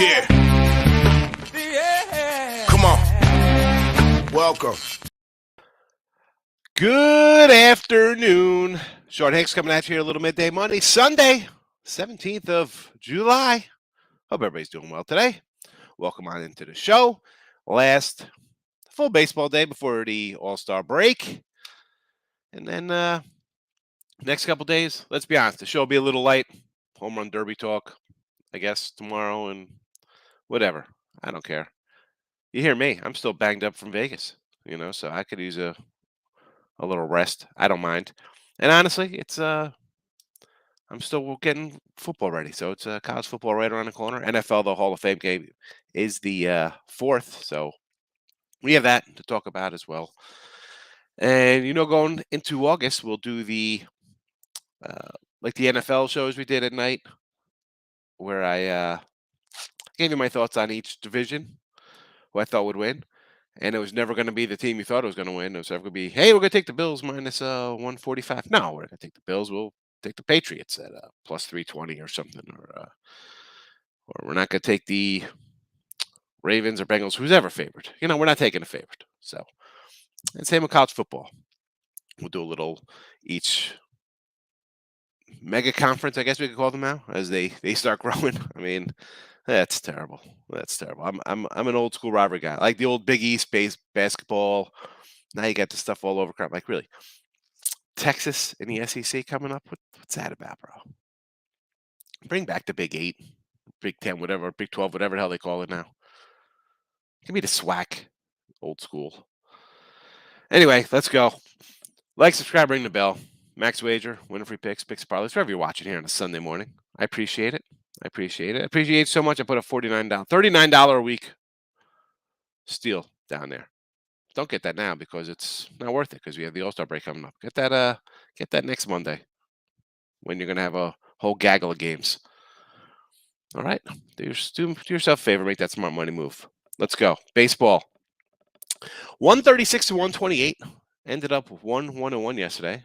Yeah. Come on. Welcome. Good afternoon. Sean Higgs coming at you here a little midday Monday, Sunday, 17th of July. Hope everybody's doing well today. Welcome on into the show. Last full baseball day before the All-Star break. And then next couple days, let's be honest, the show will be a little light. Home run derby talk, I guess, tomorrow and whatever. I don't care. You hear me. I'm still banged up from Vegas, so I could use a little rest. I don't mind. And honestly, I'm still getting football ready. So it's college football right around the corner. NFL, the Hall of Fame game is the 4th. So we have that to talk about as well. And, going into August, we'll do the like the NFL shows we did at night where I gave you my thoughts on each division, who I thought would win. And it was never going to be the team you thought it was going to win. It was never going to be, hey, we're going to take the Bills minus 145. No, we're going to take the Bills. We'll take the Patriots at plus 320 or something. Or we're not going to take the Ravens or Bengals, who's ever favored. We're not taking a favorite. So, and same with college football. We'll do a little each mega conference, I guess we could call them now, as they start growing. I mean, that's terrible. That's terrible. I'm an old school rivalry guy. I like the old Big East basketball. Now you got the stuff all over crap. Like really, Texas and the SEC coming up. What's that about, bro? Bring back the Big 8, Big 10, whatever, Big 12, whatever the hell they call it now. Give me the SWAC, old school. Anyway, let's go. Like, subscribe, ring the bell. Max Wager, winner free picks, picks parlays, wherever you're watching here on a Sunday morning. I appreciate it. I appreciate it so much. I put a $39 a week steal down there. Don't get that now because it's not worth it because we have the All-Star break coming up. Get that next Monday when you're going to have a whole gaggle of games. All right? Do yourself a favor. Make that smart money move. Let's go. Baseball. 136 to 128. Ended up with 1-1-1 yesterday.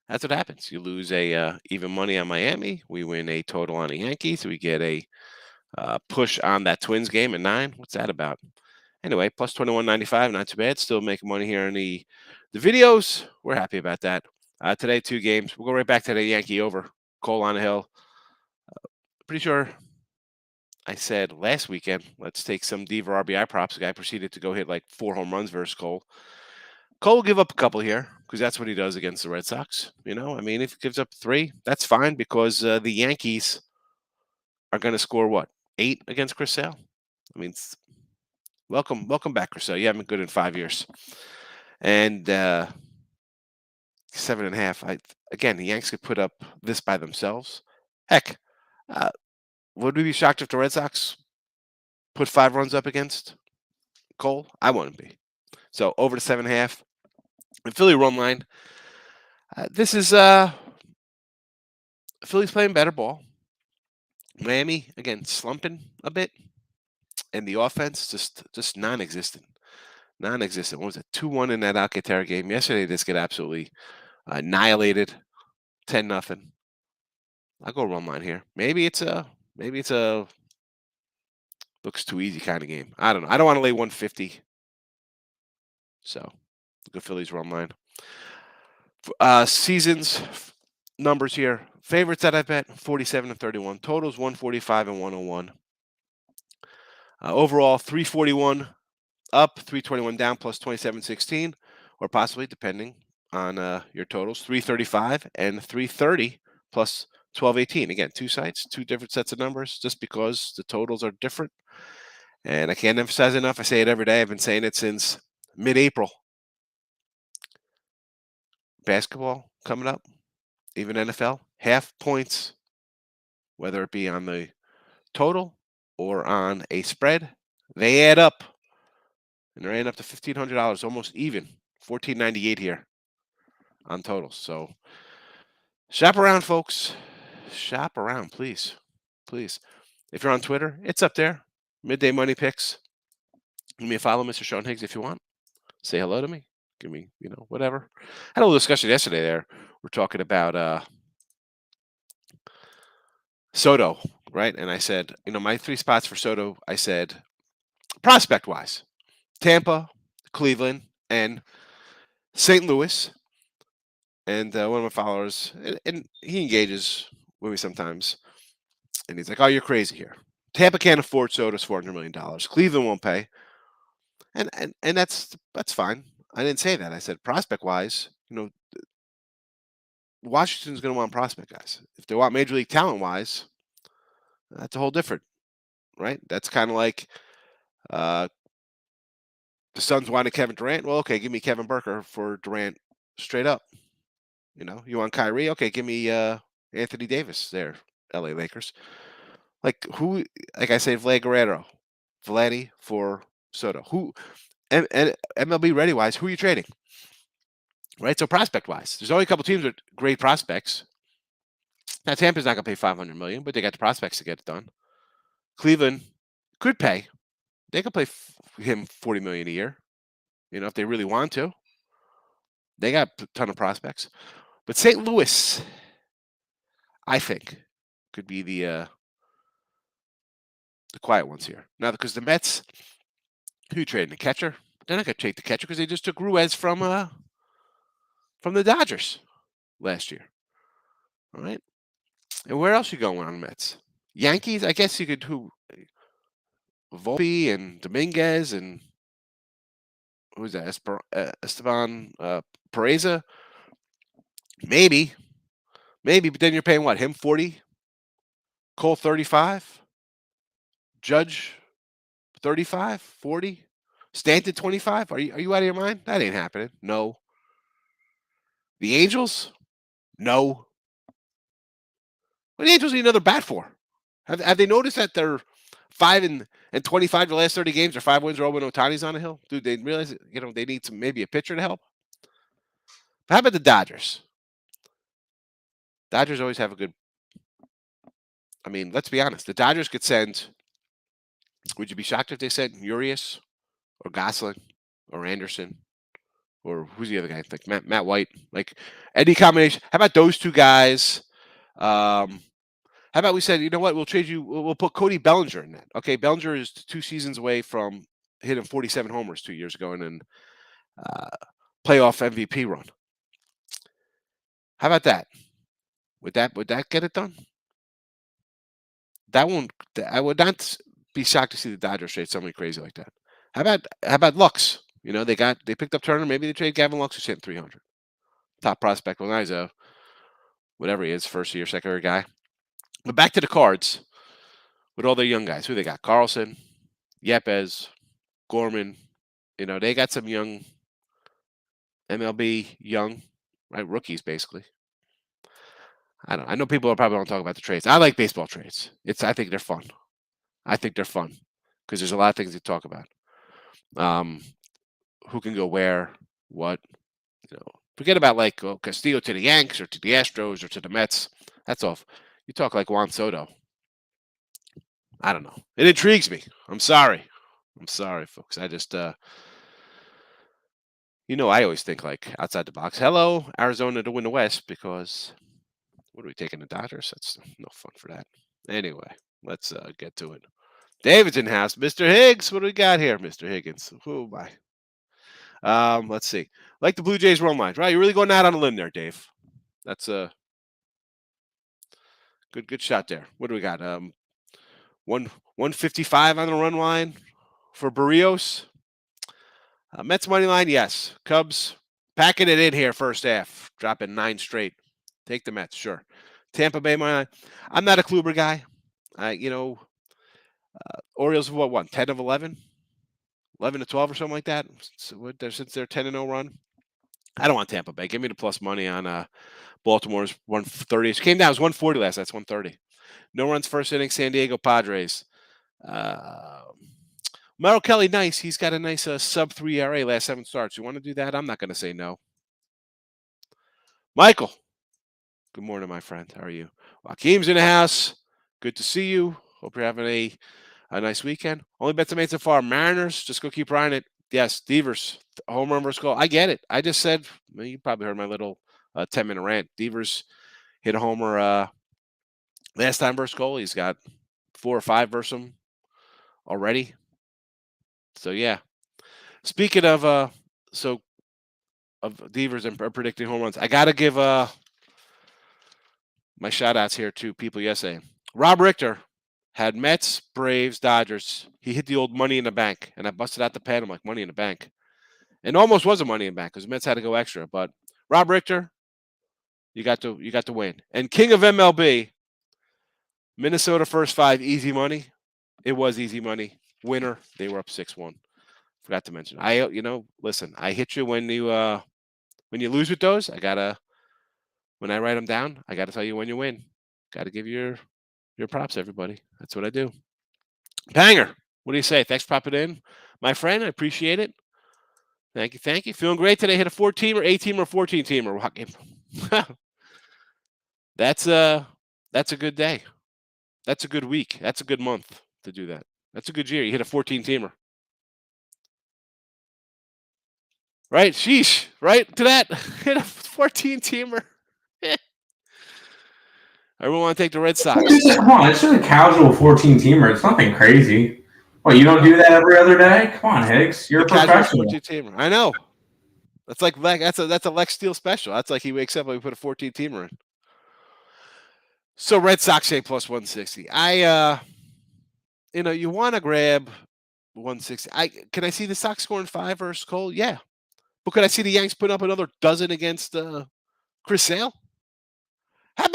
That's what happens. You lose a even money on Miami. We win a total on the Yankees. We get a push on that Twins game at 9. What's that about? Anyway, plus 21.95. Not too bad. Still making money here in the videos. We're happy about that. Today, 2 games. We'll go right back to the Yankee over. Cole on the hill. Pretty sure I said last weekend, let's take some Diva RBI props. The guy proceeded to go hit like 4 home runs versus Cole. Cole will give up a couple here because that's what he does against the Red Sox. I mean, if he gives up 3, that's fine because the Yankees are going to score, what, 8 against Chris Sale? I mean, welcome back, Chris Sale. You haven't been good in 5 years. And 7.5. Again, the Yanks could put up this by themselves. Heck, would we be shocked if the Red Sox put 5 runs up against Cole? I wouldn't be. So over to 7.5. And Philly run line. This is Philly's playing better ball. Miami again slumping a bit, and the offense just non-existent. Non-existent. What was it? 2-1 in that Alcantara game yesterday. This get absolutely annihilated. 10-0. I'll go run line here. Maybe it's a looks too easy kind of game. I don't know. I don't want to lay 150. So look at Phillies run line. Seasons numbers here. Favorites that I bet 47 and 31. Totals 145 and 101. Overall 341 up, 321 down, plus 27.16, or possibly depending on your totals 335 and 330 plus 12.18. Again, 2 sites, 2 different sets of numbers, just because the totals are different. And I can't emphasize enough. I say it every day. I've been saying it since mid-April. Basketball coming up, even NFL, half points, whether it be on the total or on a spread, they add up. And they're adding up to $1,500, almost even. $1,498 here on totals. So shop around, folks. Shop around, please. Please. If you're on Twitter, it's up there. Midday Money Picks. Give me a follow, Mr. Sean Higgs, if you want. Say hello to me. Give me, whatever. Had a little discussion yesterday there. We're talking about Soto right? And I said, my 3 spots for Soto, I said, prospect-wise, Tampa, Cleveland, and St. Louis. And one of my followers, and he engages with me sometimes, and he's like, "Oh, you're crazy here. Tampa can't afford Soto's $400 million. Cleveland won't pay." And that's fine. I didn't say that. I said prospect wise, Washington's going to want prospect guys. If they want major league talent wise, that's a whole different, right? That's kind of like uh, the Suns wanted Kevin Durant. Well, okay, give me Kevin Burker for Durant straight up. You want Kyrie? Okay, give me Anthony Davis there, LA Lakers. Like who? Like I say, Vlad Guerrero, Vladdy for Soto. Who? And MLB ready wise, who are you trading? Right. So prospect wise, there's only a couple teams with great prospects. Now Tampa's not going to pay $500 million, but they got the prospects to get it done. Cleveland could pay. They could pay him $40 million a year. If they really want to. They got a ton of prospects. But St. Louis, I think, could be the quiet ones here. Now, because the Mets, who you trading? The catcher? They're not going to take the catcher because they just took Ruiz from the Dodgers last year. All right. And where else you going on the Mets? Yankees? I guess you could who? Volpe and Dominguez and who's that? Esteban Pereza? Maybe. But then you're paying what? Him 40? Cole 35? Judge 35? 40? Stanton 25? Are you out of your mind? That ain't happening. No. The Angels? No. What do the Angels need another bat for? Have they noticed that they're 5-25 the last 30 games? They're 5 wins. When Ohtani's on the hill. Dude, they realize they need maybe a pitcher to help. But how about the Dodgers? Dodgers always have a good. I mean, let's be honest. The Dodgers could send. Would you be shocked if they sent Urias or Gosselin or Anderson or who's the other guy? Like Matt White, like any combination. How about those two guys? How about we said, you know what? We'll trade you. We'll put Cody Bellinger in that. Okay, Bellinger is 2 seasons away from hitting 47 homers 2 years ago and then playoff MVP run. How about that? Would that get it done? That won't. I would not be shocked to see the Dodgers trade somebody crazy like that. How about Lux? They picked up Turner. Maybe they trade Gavin Lux who's hitting 300. Top prospect. Well, now he's whatever he is, first year, second year guy. But back to the Cards with all their young guys. Who they got? Carlson, Yepes, Gorman. They got some young MLB young, right? Rookies basically. I know people probably don't talk about the trades. I like baseball trades. I think they're fun. Because there's a lot of things to talk about. Who can go where, what, Forget about Castillo to the Yanks or to the Astros or to the Mets. That's all. You talk like Juan Soto. I don't know. It intrigues me. I'm sorry, folks. I just, I always think like outside the box. Hello, Arizona to win the West because what are we taking the Dodgers? That's no fun for that. Anyway, let's get to it. David's in house. Mr. Higgs, what do we got here, Mr. Higgins? Who am I? Let's see. Like the Blue Jays run lines, right? You're really going out on a limb there, Dave. That's a good shot there. What do we got? 155 on the run line for Barrios. Mets money line, yes. Cubs packing it in here first half, dropping 9 straight. Take the Mets, sure. Tampa Bay money line. I'm not a Kluber guy. Orioles have won 10 of 11, 11 to 12 or something like that. So since their 10-0 run. I don't want Tampa Bay. Give me the plus money on Baltimore's 130. It came down. It was 140 last. That's 130. No runs first inning. San Diego Padres. Merrill Kelly, nice. He's got a nice sub 3 ERA last 7 starts. You want to do that? I'm not going to say no. Michael. Good morning, my friend. How are you? Joaquim's in the house. Good to see you. Hope you're having a nice weekend. Only bets I made so far. Mariners. Just go keep riding it. Yes, Devers. Home run versus goal. I get it. I just said, you probably heard my little 10-minute rant. Devers hit a homer last time versus goal. He's got 4 or 5 versus them already. So yeah. Speaking of Devers and predicting home runs, I gotta give my shout outs here to people yesterday. Rob Richter had Mets, Braves, Dodgers. He hit the old money in the bank, and I busted out the pen. I'm like, money in the bank. And almost was a money in the bank because the Mets had to go extra. But Rob Richter, you got to win. And King of MLB, Minnesota first 5, easy money. It was easy money. Winner, they were up 6-1. Forgot to mention. Listen, I hit you when you lose with those. When I write them down, I gotta tell you when you win. Gotta give your props, everybody. That's what I do. Banger. What do you say? Thanks for popping in, my friend. I appreciate it. Thank you. Feeling great today. Hit a 14-teamer, 8-teamer, 14-teamer. That's a good day. That's a good week. That's a good month to do that. That's a good year. You hit a 14-teamer. Right? Sheesh. Right to that. Hit a 14-teamer. Everyone want to take the Red Sox. Come on, it's just a casual 14-teamer. It's nothing crazy. What, you don't do that every other day? Come on, Higgs. You're a professional. 14-teamer. I know. That's like that's a Lex Steele special. That's like he wakes up and we put a 14-teamer in. So Red Sox say plus 160. You want to grab 160. Can I see the Sox scoring 5 versus Cole? Yeah. But could I see the Yanks put up another dozen against Chris Sale? How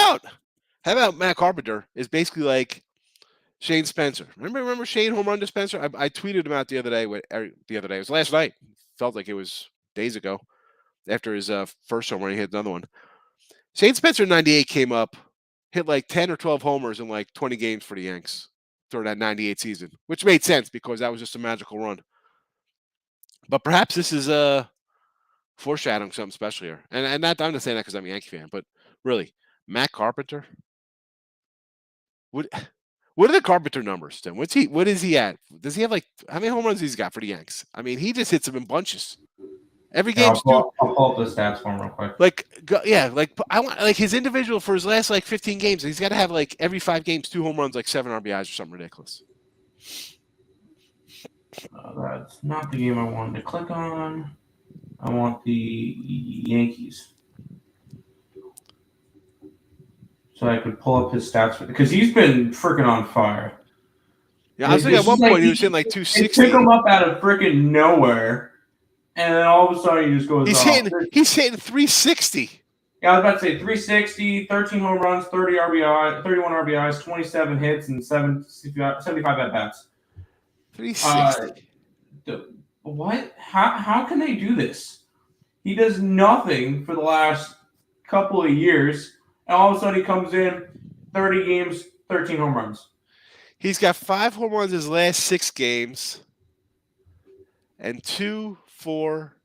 about Matt Carpenter is basically like Shane Spencer. Remember Shane home run to Spencer? I tweeted him out the other day. It was last night. Felt like it was days ago. After his first home run, he hit another one. Shane Spencer in 98 came up, hit like 10 or 12 homers in like 20 games for the Yanks during that 98 season, which made sense because that was just a magical run. But perhaps this is foreshadowing something special here. And not, I'm not saying that because I'm a Yankee fan, but really, Matt Carpenter. What are the Carpenter numbers, Tim? What is he at? Does he have like how many home runs he's got for the Yanks? I mean, he just hits them in bunches. Every game. I'll pull up the stats for him real quick. I want like his individual for his last like 15 games. He's got to have like every 5 games 2 home runs, like 7 RBIs or something ridiculous. That's not the game I wanted to click on. I want the Yankees. So I could pull up his stats because he's been freaking on fire. Yeah, I was thinking at one point he was hitting like 260. They pick him up out of freaking nowhere, and then all of a sudden he just goes He's off. He's hitting 360. Yeah, I was about to say 360, 13 home runs, 31 RBIs, 27 hits, and 75 at-bats. 360. What? How can they do this? He does nothing for the last couple of years, and all of a sudden he comes in, 30 games, 13 home runs. He's got 5 home runs his last 6 games, and 2, 4,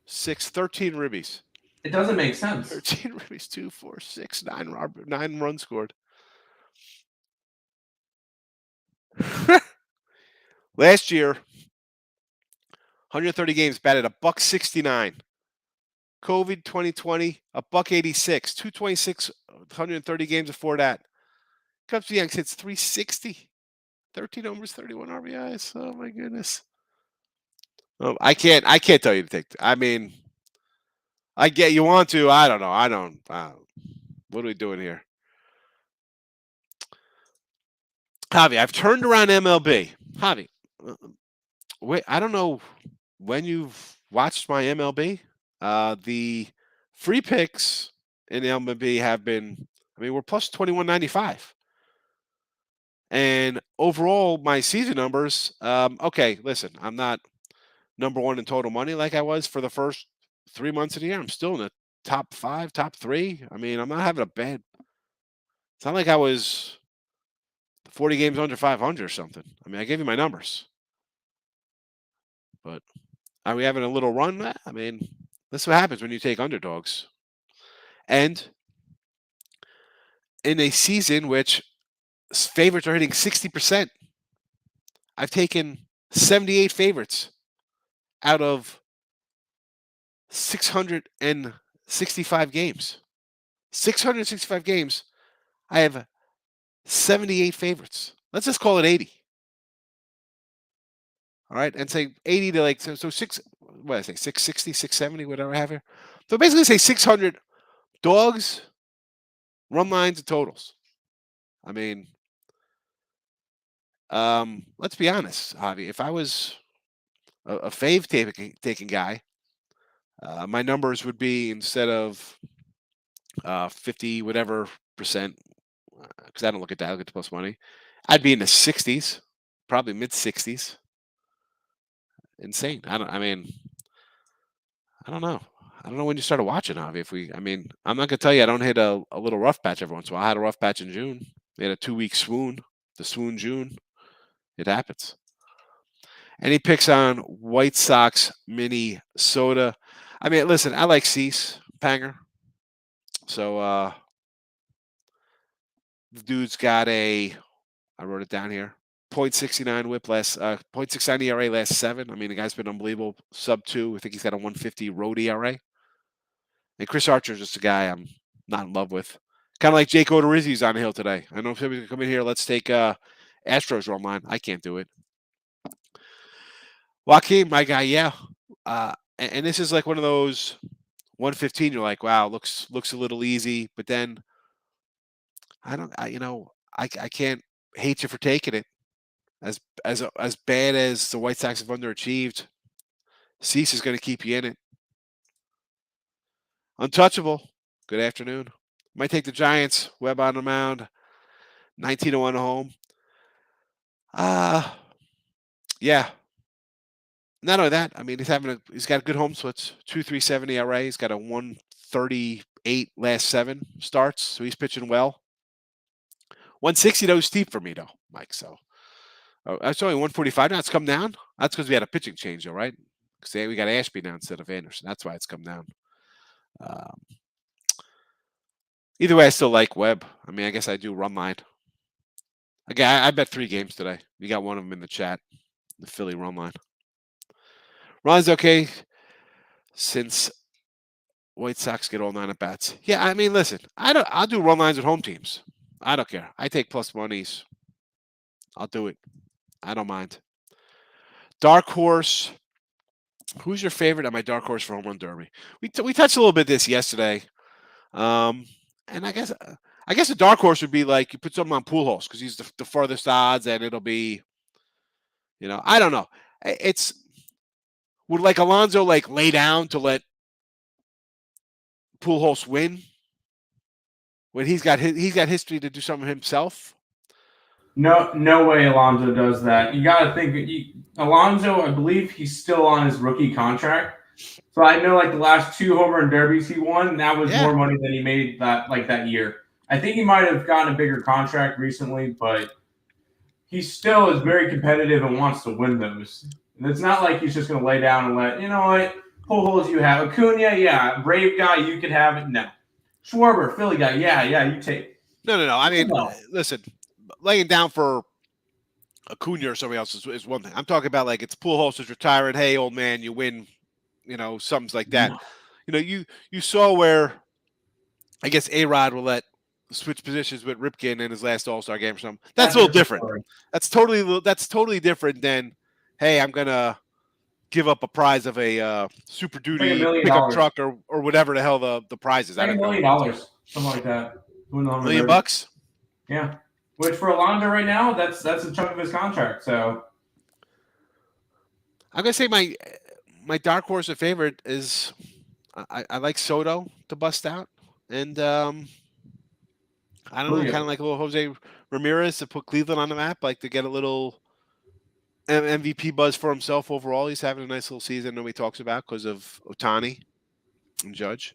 6, 13 ribbies. It doesn't make sense. 13 ribbies, 2, 4, 6, 9 runs scored. Last year, 130 games, batted $169. COVID 2020, $186. 226, 130 games before that. Cubs to Yanks hits 360. 13 homers, 31 RBIs. Oh my goodness. Oh, I can't tell you to take. I mean, I get you want to. I don't know. What are we doing here? Javi, I've turned around MLB. Javi, wait, I don't know when you've watched my MLB. The free picks in MLB have been, we're plus 2195. And overall, my season numbers, okay, listen, I'm not number 1 in total money like I was for the first 3 months of the year. I'm still in the top 5, top 3. I mean, I'm not having a bad. It's not like I was 40 games under 500 or something. I mean, I gave you my numbers. But are we having a little run? I mean, that's what happens when you take underdogs. And in a season which favorites are hitting 60%, I've taken 78 favorites out of 665 games. 665 games, I have 78 favorites. Let's just call it 80. All right, and say 80 to like so six. What did I say? 660, 670, whatever I have here. So basically, say 600 dogs, run lines, and totals. I mean, let's be honest, Javi. If I was a fave taking guy, my numbers would be instead of 50 whatever percent, because I don't look at that. I look at the plus money. I'd be in the 60s, probably mid 60s. Insane. I mean, I don't know. I don't know when you started watching, Javi. I mean, I'm not gonna tell you I don't hit a little rough patch every once in a while. I had a rough patch in June. We had a 2-week swoon, the swoon June. It happens. Any picks on White Sox, Minnesota? I mean, listen, I like Cease, Panger. So the dude's got I wrote it down here, .69 whip last, .69 ERA last 7. I mean, the guy's been unbelievable. Sub 2. I think he's got a 150 road ERA. And Chris Archer's just a guy I'm not in love with. Kind of like Jake Odorizzi's on the hill today. I know if somebody's going to come in here, let's take Astros run line. I can't do it. Joaquin, my guy, yeah. And this is like one of those 115. You're like, wow, looks a little easy, but then I can't hate you for taking it. As bad as the White Sox have underachieved, Cease is going to keep you in it. Untouchable. Good afternoon. Might take the Giants. Webb on the mound. 19-1 at home. Yeah. Not only that, I mean, he's got a good home splits. 2.37 ERA. He's got a 1.38 last 7 starts, so he's pitching well. 160 though is steep for me though, Mike. So that's only 145 now. It's come down. That's because we had a pitching change, though, right? Because we got Ashby now instead of Anderson. That's why it's come down. Either way, I still like Webb. I mean, I guess I do run line. Again, I bet 3 games today. You got one of them in the chat. The Philly run line. Run's okay since White Sox get all 9 at bats. Yeah, I mean, listen, I'll do run lines with home teams. I don't care. I take plus monies. I'll do it. I don't mind. Dark horse. Who's your favorite on my dark horse for home run derby? We touched a little bit this yesterday, and I guess the dark horse would be like you put something on Pujols because he's the farthest odds, and it'll be, I don't know. It's would like Alonso like lay down to let Pujols win when he's got history to do something himself. No way Alonso does that. You got to think Alonso. I believe he's still on his rookie contract. So I know like the last 2 home run derbies he won, that was more money than he made that year. I think he might have gotten a bigger contract recently, but he still is very competitive and wants to win those. And it's not like he's just going to lay down and let, what, Pujols you have. Acuna, yeah. Brave guy, you could have it. No. Schwarber, Philly guy, yeah, you take. No. I mean, listen, laying down for Acuna or somebody else is one thing. I'm talking about like it's Pujols is retiring. Hey, old man, you win. Something like that. No. You saw where I guess A-Rod will let switch positions with Ripken in his last All-Star game or something. That's a little different. That's totally different than, hey, I'm gonna give up a prize of a Super Duty pickup truck or whatever the hell the prize is. Like $1 million, something like that. $1 million bucks. Yeah, which for Alonso right now, that's a chunk of his contract. So I'm gonna say my dark horse of favorite is I like Soto to bust out, and I don't know, kind of like a little Jose Ramirez to put Cleveland on the map, like to get a little MVP buzz for himself overall. He's having a nice little season. Nobody talks about because of Ohtani and Judge.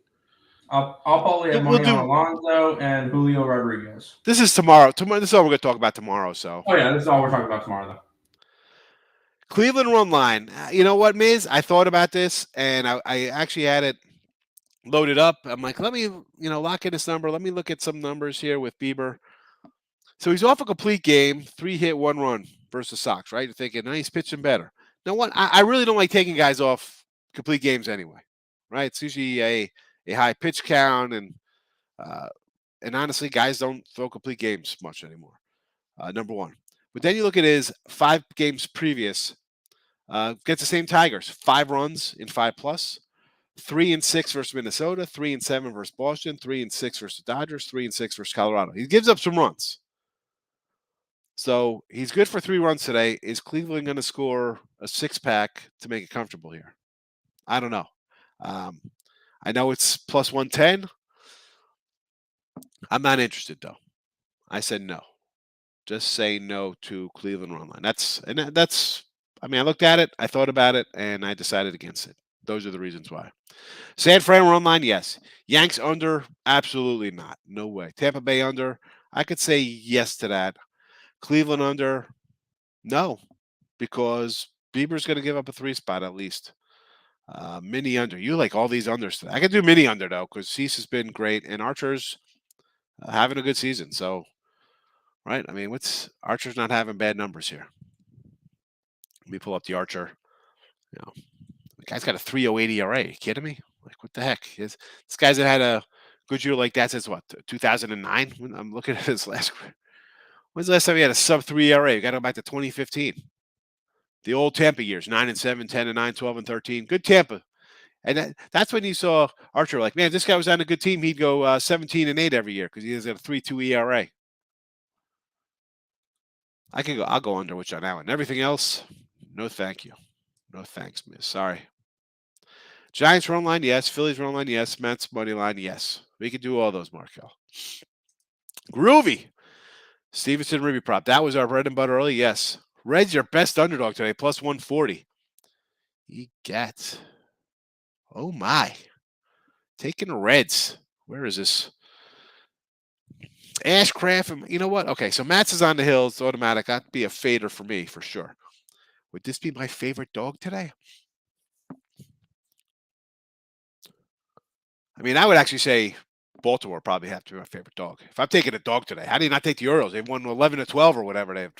I'll probably have money on Alonso and Julio Rodriguez. This is tomorrow. This is all we're going to talk about tomorrow. So. Oh yeah, this is all we're talking about tomorrow, though. Cleveland run line. You know what, Miz? I thought about this, and I actually had it loaded up. I'm like, let me, lock in this number. Let me look at some numbers here with Bieber. So he's off a complete game, 3 hit, 1 run versus Sox, right? You're thinking, no, he's pitching better. Now, what? I really don't like taking guys off complete games anyway, right? It's usually a high pitch count, and honestly, guys don't throw complete games much anymore. Number one. But then you look at his 5 games previous. Gets the same Tigers, 5 runs in 5+, 3-6 versus Minnesota, 3-7 versus Boston, 3-6 versus Dodgers, 3-6 versus Colorado. He gives up some runs. So he's good for 3 runs today. Is Cleveland going to score a 6-pack to make it comfortable here? I don't know. I know it's plus 110. I'm not interested, though. I said no. Just say no to Cleveland run line. That's I mean, I looked at it, I thought about it, and I decided against it. Those are the reasons why. San Fran run line, yes. Yanks under, absolutely not. No way. Tampa Bay under, I could say yes to that. Cleveland under, no, because Bieber's going to give up a 3 spot at least. Mini under. You like all these unders today. I could do mini under, though, because Cease has been great, and Archer's having a good season. So, right? I mean, Archer's not having bad numbers here. Let me pull up the Archer. You know, the guy's got a 3.08 ERA. Are you kidding me? Like, what the heck? This guy's had a good year like that since what, 2009? I'm looking at his last. When's the last time he had a sub 3 ERA? We got to go back to 2015. The old Tampa years, 9-7, 10-9, 12-13. Good Tampa. And that's when you saw Archer like, man, this guy was on a good team. He'd go 17-8 every year because he has a 3.2 ERA. I'll go under which on that one. Everything else, no thank you. No thanks, miss. Sorry. Giants run line, yes. Phillies run line, yes. Mets money line, yes. We could do all those, Markel. Groovy. Stevenson Ruby prop. That was our bread and butter early, yes. Reds your best underdog today, plus 140. You get. Oh my. Taking the Reds. Where is this? Ashcraft. You know what? Okay, so Mats is on the hill. It's automatic. That'd be a fader for me, for sure. Would this be my favorite dog today? I mean, I would actually say Baltimore probably have to be my favorite dog. If I'm taking a dog today, how do you not take the Orioles? They've won 11-12 or whatever they've.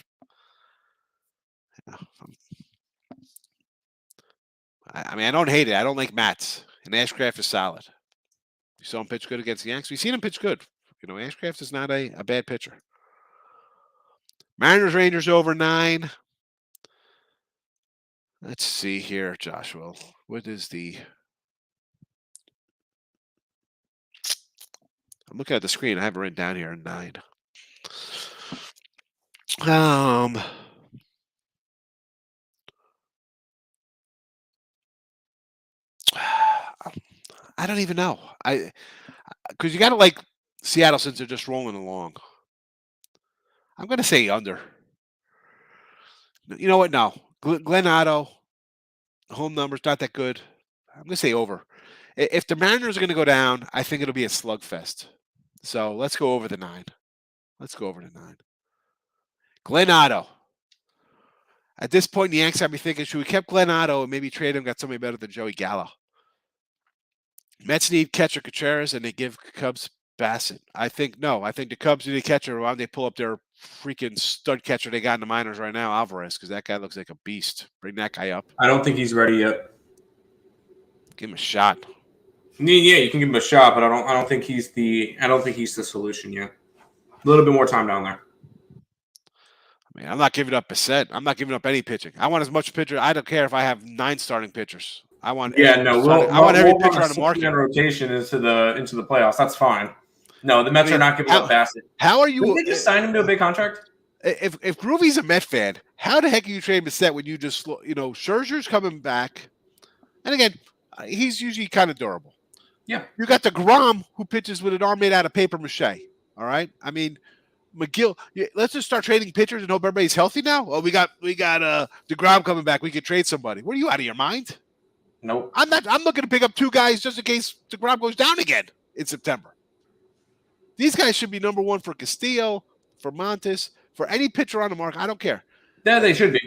I mean, I don't hate it. I don't like Mats. And Ashcraft is solid. You saw him pitch good against the Yanks. We've seen him pitch good. You know, Ashcraft is not a bad pitcher. Mariners Rangers over 9. Let's see here, Joshua. What is the? I'm looking at the screen. I have it written down here. 9. I don't even know. Because you got to like Seattle since they're just rolling along. I'm going to say under. You know what? No. Glenn Otto, home numbers not that good. I'm going to say over. If the Mariners are going to go down, I think it'll be a slugfest. So let's go over the 9. Let's go over the 9. Glenn Otto. At this point, the Yanks have me thinking, should we keep Glenn Otto and maybe trade him, got somebody better than Joey Gallo? Mets need catcher Contreras, and they give Cubs Bassett. I think the Cubs need a catcher. Why don't they pull up their freaking stud catcher they got in the minors right now, Alvarez, because that guy looks like a beast. Bring that guy up. I don't think he's ready yet. Give him a shot. Yeah, you can give him a shot, but I don't think he's the solution yet. A little bit more time down there. I mean, I'm not giving up Bassett. I'm not giving up any pitching. I want as much pitcher. I don't care if I have 9 starting pitchers. I want every pitcher on the market. Rotation into the playoffs. That's fine. No, the Mets are not giving up Bassett. How are you? Didn't they just sign him to a big contract? If Groovy's a Met fan, how the heck are you trading Bassett when you just Scherzer's coming back, and again, he's usually kind of durable. Yeah, you got the Grom who pitches with an arm made out of paper mache. All right, I mean. McGill, let's just start trading pitchers and hope everybody's healthy now. Oh, we got DeGrom coming back. We could trade somebody. What are you out of your mind? Nope. I'm not. I'm looking to pick up 2 guys just in case DeGrom goes down again in September. These guys should be number 1 for Castillo, for Montes, for any pitcher on the market. I don't care. Yeah, they should be.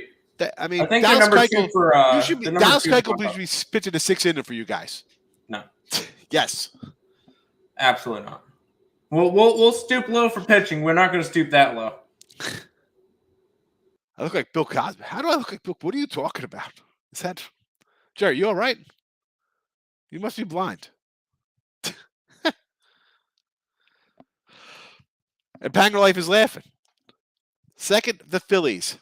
I mean, I think Dallas number Keuchel, 2 for you should be. Dallas Keuchel should be pitching a 6-inner for you guys. No. Yes. Absolutely not. We'll stoop low for pitching. We're not going to stoop that low. I look like Bill Cosby. How do I look like Bill? What are you talking about? Is that Jerry? You all right? You must be blind. And Panger Life is laughing. Second, the Phillies.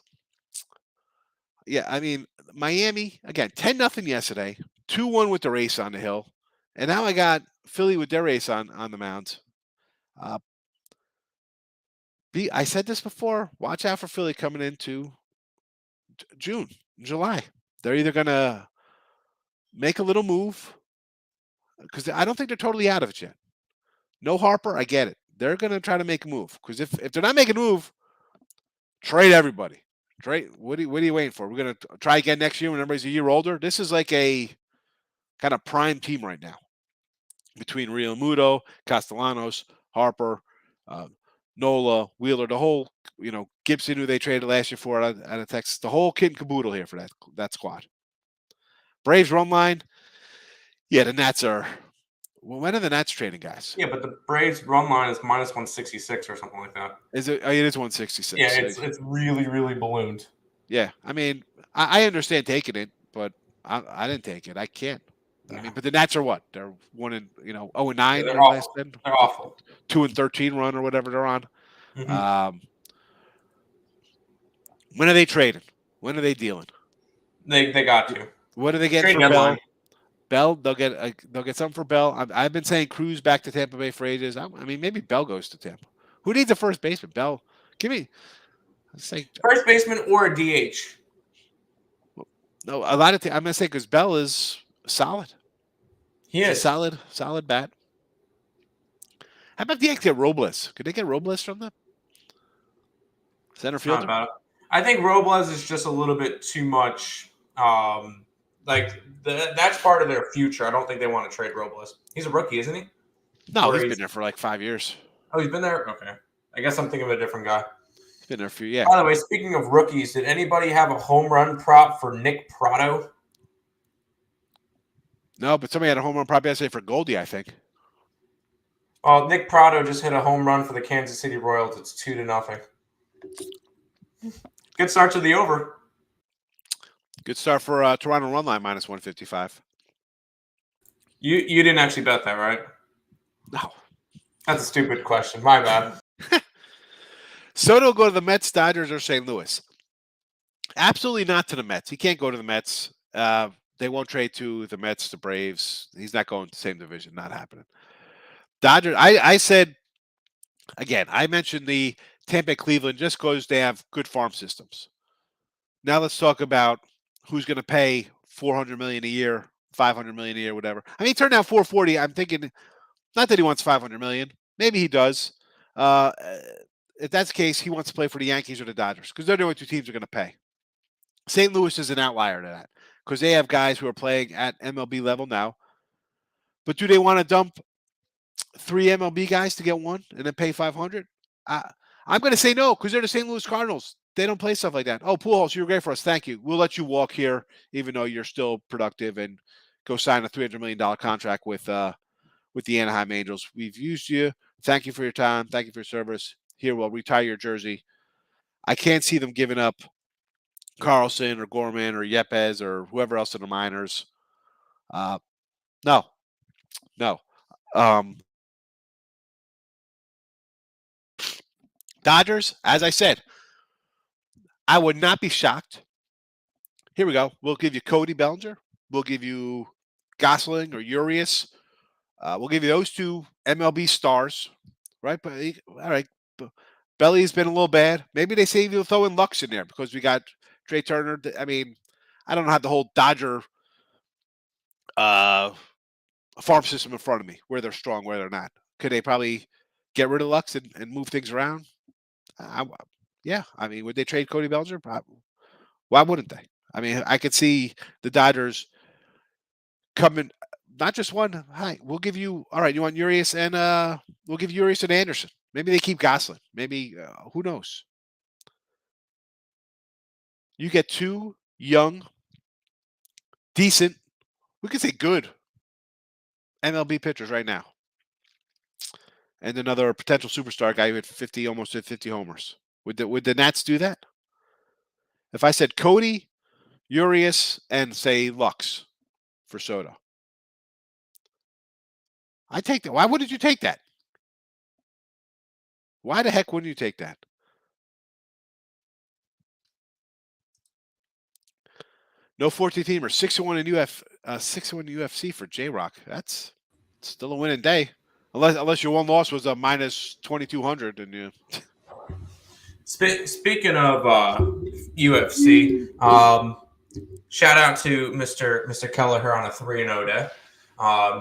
Yeah, I mean, Miami, again, 10-0 yesterday, 2-1 with the race on the hill. And now I got Philly with their race on the mound. I said this before. Watch out for Philly coming into June, July. They're either going to make a little move because I don't think they're totally out of it yet. No Harper, I get it. They're going to try to make a move because if they're not making a move, trade everybody. Trade. What are you waiting for? We're going to try again next year when everybody's a year older. This is like a kind of prime team right now between Real Muto, Castellanos, Harper, Nola, Wheeler, the whole, Gibson, who they traded last year for out of Texas, the whole kit and caboodle here for that squad. Braves run line. Yeah, the Nats are. Well, when are the Nats trading guys? Yeah, but the Braves run line is minus 166 or something like that. Is it? Oh, it is 166. Yeah, it's really, really ballooned. Yeah, I mean, I understand taking it, but I didn't take it. I can't. I mean, but the Nats are what? They're 0-9. Yeah, they're last awful. They're awful. 2-13 run or whatever they're on. Mm-hmm. When are they trading? When are they dealing? They got to. What are they getting for Bell? Bell, they'll get something for Bell. I've been saying Cruz back to Tampa Bay for ages. I mean, maybe Bell goes to Tampa. Who needs a first baseman? Bell, give me. First baseman or a DH. No, a lot of. I'm gonna say because Bell is solid. He is a solid bat. How about the Yankees get Robles? Could they get Robles from them? Center fielder. Not bad. I think Robles is just a little bit too much. That's part of their future. I don't think they want to trade Robles. He's a rookie, isn't he? No, he's been there for like 5 years. Oh, he's been there? Okay. I guess I'm thinking of a different guy. He's been there a few, yeah. By the way, speaking of rookies, did anybody have a home run prop for Nick Pratto? No, but somebody had a home run prop yesterday for Goldie, I think. Nick Pratto just hit a home run for the Kansas City Royals. It's 2-0. Good start to the over. Good start for Toronto run line minus 155. You didn't actually bet that, right? No. That's a stupid question. My bad. Soto will go to the Mets, Dodgers, or St. Louis? Absolutely not to the Mets. He can't go to the Mets. They won't trade to the Mets, the Braves. He's not going to the same division. Not happening. Dodgers, I said, again, I mentioned the Tampa Cleveland just because they have good farm systems. Now let's talk about who's going to pay $400 million a year, $500 million a year, whatever. I mean, he turned down $440. I'm thinking, not that he wants $500 million. Maybe he does. If that's the case, he wants to play for the Yankees or the Dodgers because they're the only two teams are going to pay. St. Louis is an outlier to that because they have guys who are playing at MLB level now. But do they want to dump 3 MLB guys to get one and then pay $500? I'm going to say no because they're the St. Louis Cardinals. They don't play stuff like that. Oh, Pujols, you were great for us. Thank you. We'll let you walk here, even though you're still productive, and go sign a $300 million contract with the Anaheim Angels. We've used you. Thank you for your time. Thank you for your service. Here, we'll retire your jersey. I can't see them giving up Carlson or Gorman or Yepes or whoever else in the minors. No. Dodgers, as I said, I would not be shocked. Here we go. We'll give you Cody Bellinger. We'll give you Gosling or Urias. We'll give you those two MLB stars, right? But all right, Belly's been a little bad. Maybe they say you'll throw in Lux in there because we got Trey Turner. I mean, I don't have the whole Dodger farm system in front of me, where they're strong, where they're not. Could they probably get rid of Lux and move things around? Yeah. I mean, would they trade Cody Bellinger? Why wouldn't they? I mean, I could see the Dodgers coming. Not just one. Hi, we'll give you. All right, you want Urias and we'll give Urias and Anderson. Maybe they keep Gosling. Maybe who knows? You get two young, decent, we could say good MLB pitchers right now, and another potential superstar guy who had 50, almost hit 50 homers. Would the Nats do that? If I said Cody, Urias, and say Lux for Soto, I take that. Why wouldn't you take that? Why the heck wouldn't you take that? No 14-teamer. 6-1 in UFC for J-Rock. That's still a winning day. Unless your one loss was a minus 2,200 and you. Speaking of UFC, shout out to Mr. Kelleher on a 3-0 day.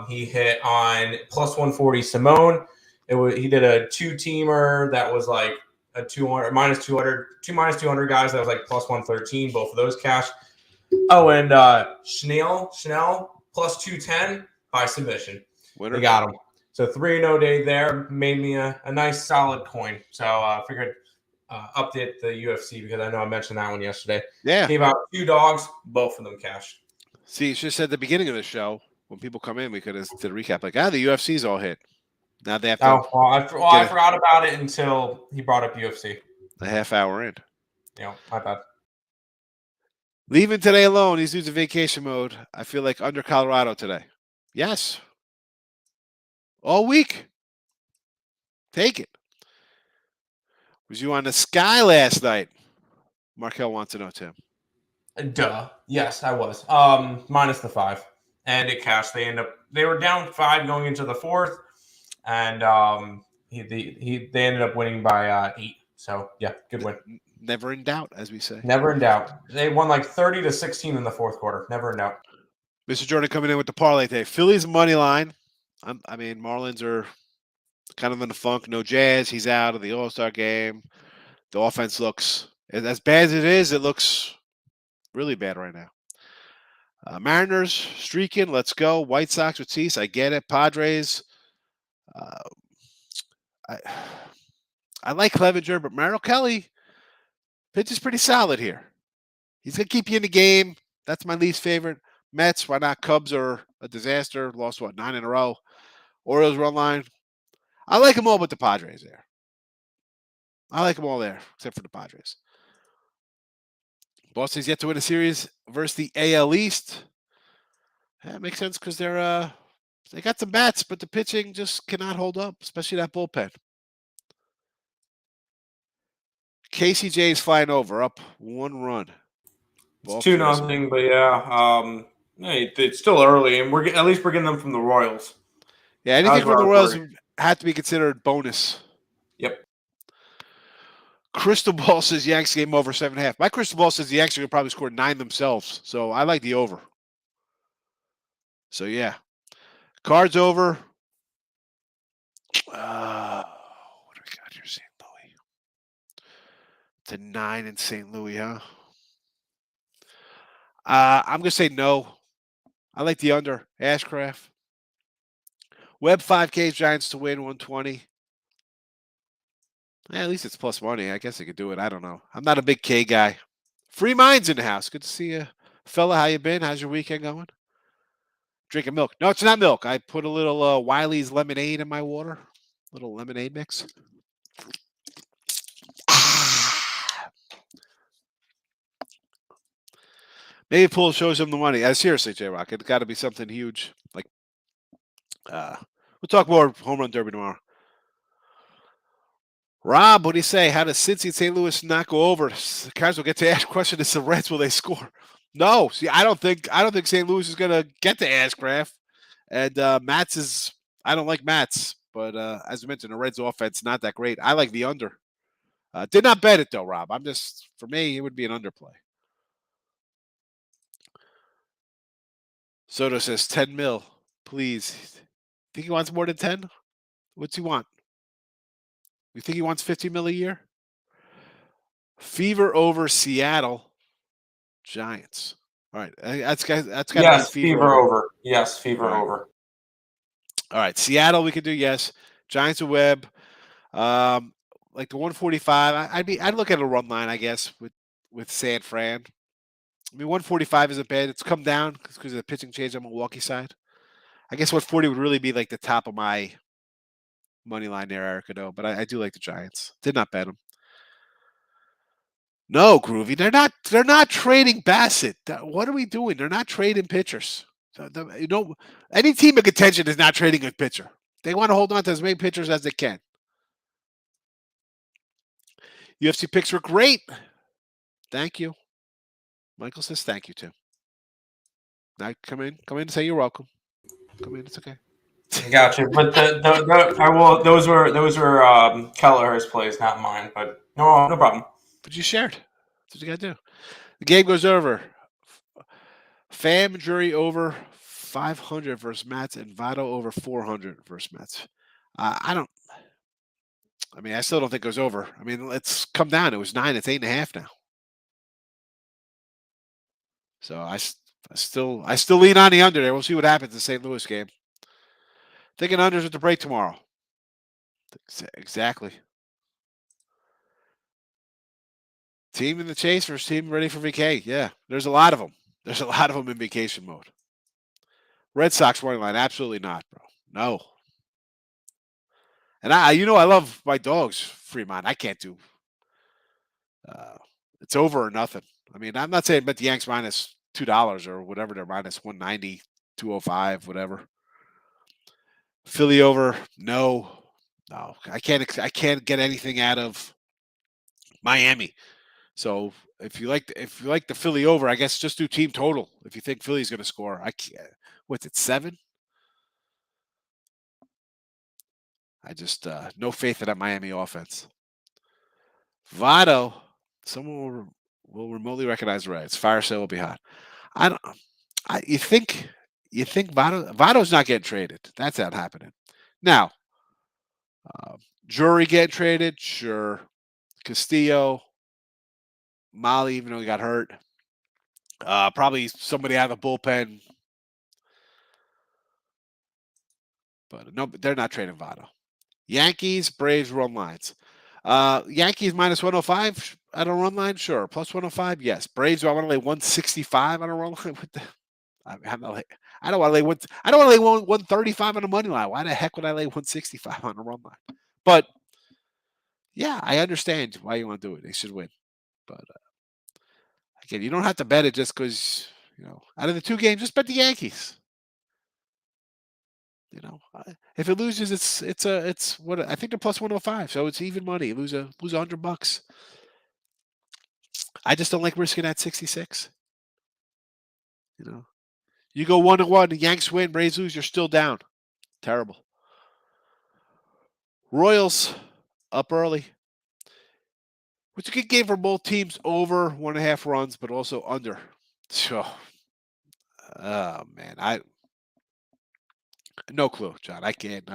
He hit on plus 140 Simone. He did a 2-teamer that was like a 200 minus 200 guys that was like plus 113. Both of those cash. Oh, and Chanel plus 210 by submission. Winner. They got him. So 3-0 day there made me a nice solid coin. So I figured update the UFC because I know I mentioned that one yesterday. Yeah. Gave out 2 dogs, both of them cashed. See, it's just at the beginning of the show when people come in, we could have did a recap like, the UFC's all hit. Now they have to. I forgot about it until he brought up UFC. A half hour in. Yeah, my bad. Leaving today alone. These dudes in vacation mode. I feel like under Colorado today. Yes. All week. Take it. Was you on the sky last night? Markel wants to know, Tim. Duh. Yes, I was. Minus the 5. And it cashed. They were down 5 going into the 4th. And they ended up winning by 8. So yeah, good win. Never in doubt, as we say. Never in doubt. They won like 30-16 in the 4th quarter. Never in doubt. Mr. Jordan coming in with the parlay today. Phillies money line. I mean, Marlins are kind of in the funk. No Jazz. He's out of the All-Star game. The offense looks, as bad as it is, it looks really bad right now. Mariners streaking. Let's go. White Sox with Cease. I get it. Padres. I like Clevenger, but Merrill Kelly pitch is pretty solid here. He's going to keep you in the game. That's my least favorite. Mets, why not? Cubs are a disaster. Lost, 9 in a row. Orioles run line. I like them all but the Padres there. I like them all there, except for the Padres. Boston's yet to win a series versus the AL East. That makes sense because they got some bats, but the pitching just cannot hold up, especially that bullpen. KCJ is flying over, up 1 run. It's 2-0, but yeah, it's still early, and we're getting them from the Royals. Yeah, anything from the Royals had to be considered bonus. Yep. Crystal Ball says Yanks game over 7.5. My crystal ball says the Yanks are going to probably score 9 themselves, so I like the over. So yeah, Cards over. What do we got here, St. Louis? It's a 9 in St. Louis, huh? I'm going to say no. I like the under. Ashcraft. Webb 5Ks, Giants to win 120. At least it's plus money. I guess I could do it. I don't know. I'm not a big K guy. Free Minds in the house. Good to see you. Fella, how you been? How's your weekend going? Drinking milk. No, it's not milk. I put a little Wiley's lemonade in my water. Little lemonade mix. Maybe Poole shows him the money. Seriously, J-Rock, it's got to be something huge. Like, we'll talk more home run derby tomorrow. Rob, what do you say? How does Cincy and St. Louis not go over? The Cardinals will get to ask question: is the Reds will they score? No, see, I don't think St. Louis is going to get to Ashcraft. And Mats is. I don't like Mats, but as I mentioned, the Reds' offense not that great. I like the under. Did not bet it though, Rob. For me, it would be an underplay. Soto says 10 mil, please. Think he wants more than 10? What's he want? You think he wants 50 mil a year? Fever over Seattle Giants. All right, that's got yes, be fever over. Yes, fever over. All right, Seattle we could do yes. Giants with Webb. Like the 145. I'd look at a run line, I guess, with San Fran. I mean, 145 isn't bad. It's come down because of the pitching change on Milwaukee side. I guess 140 would really be like the top of my money line there, Erica, though. But I do like the Giants. Did not bet them. No, Groovy. They're not trading Bassett. What are we doing? They're not trading pitchers. Any team in contention is not trading a pitcher. They want to hold on to as many pitchers as they can. UFC picks were great. Thank you. Michael says thank you, too. Now come in and say you're welcome. Come in, it's okay. Gotcha. But those were Kelleher's plays, not mine. But no problem. But you shared. That's what you got to do. The game goes over. Fam Jury over 500 versus Mets and Votto over 400 versus Mets. I still don't think it goes over. I mean, let's come down. It was 9. It's 8.5 now. So I still lean on the under there. We'll see what happens in the St. Louis game. Thinking unders at the break tomorrow. Exactly. Team in the chase versus team ready for vacay. Yeah, there's a lot of them. There's a lot of them in vacation mode. Red Sox morning line, absolutely not, bro. No. And I love my dogs, Fremont. I can't do. It's over or nothing. I mean, I'm not saying bet the Yanks minus $2 or whatever they're minus 190, 205, whatever. Philly over, no. I can't get anything out of Miami. So if you like the Philly over, I guess just do team total. If you think Philly's going to score, I can't. What's it, 7? I just no faith in that Miami offense. Votto, someone will remotely recognize the Reds. Fire sale will be hot. You think Votto's not getting traded? That's not happening. Now, Jury getting traded, sure. Castillo, Molly, even though he got hurt. Probably somebody out of the bullpen. But no, they're not trading Votto. Yankees, Braves, run lines. Yankees minus 105 on a run line, sure. Plus 105, yes. Braves, do I want to lay 165 on a run line? I don't want to lay 135 on a money line. Why the heck would I lay 165 on a run line? But yeah, I understand why you want to do it. They should win. But again, you don't have to bet it just because, out of the 2 games, just bet the Yankees. If it loses, it's what I think they're plus 105, so it's even money. Lose $100. I just don't like risking that 66. You go 1-1, the Yanks win, Braves lose, you're still down. Terrible. Royals up early. It's a good game for both teams, over 1.5 runs, but also under. So, oh man, no clue, John. I can't.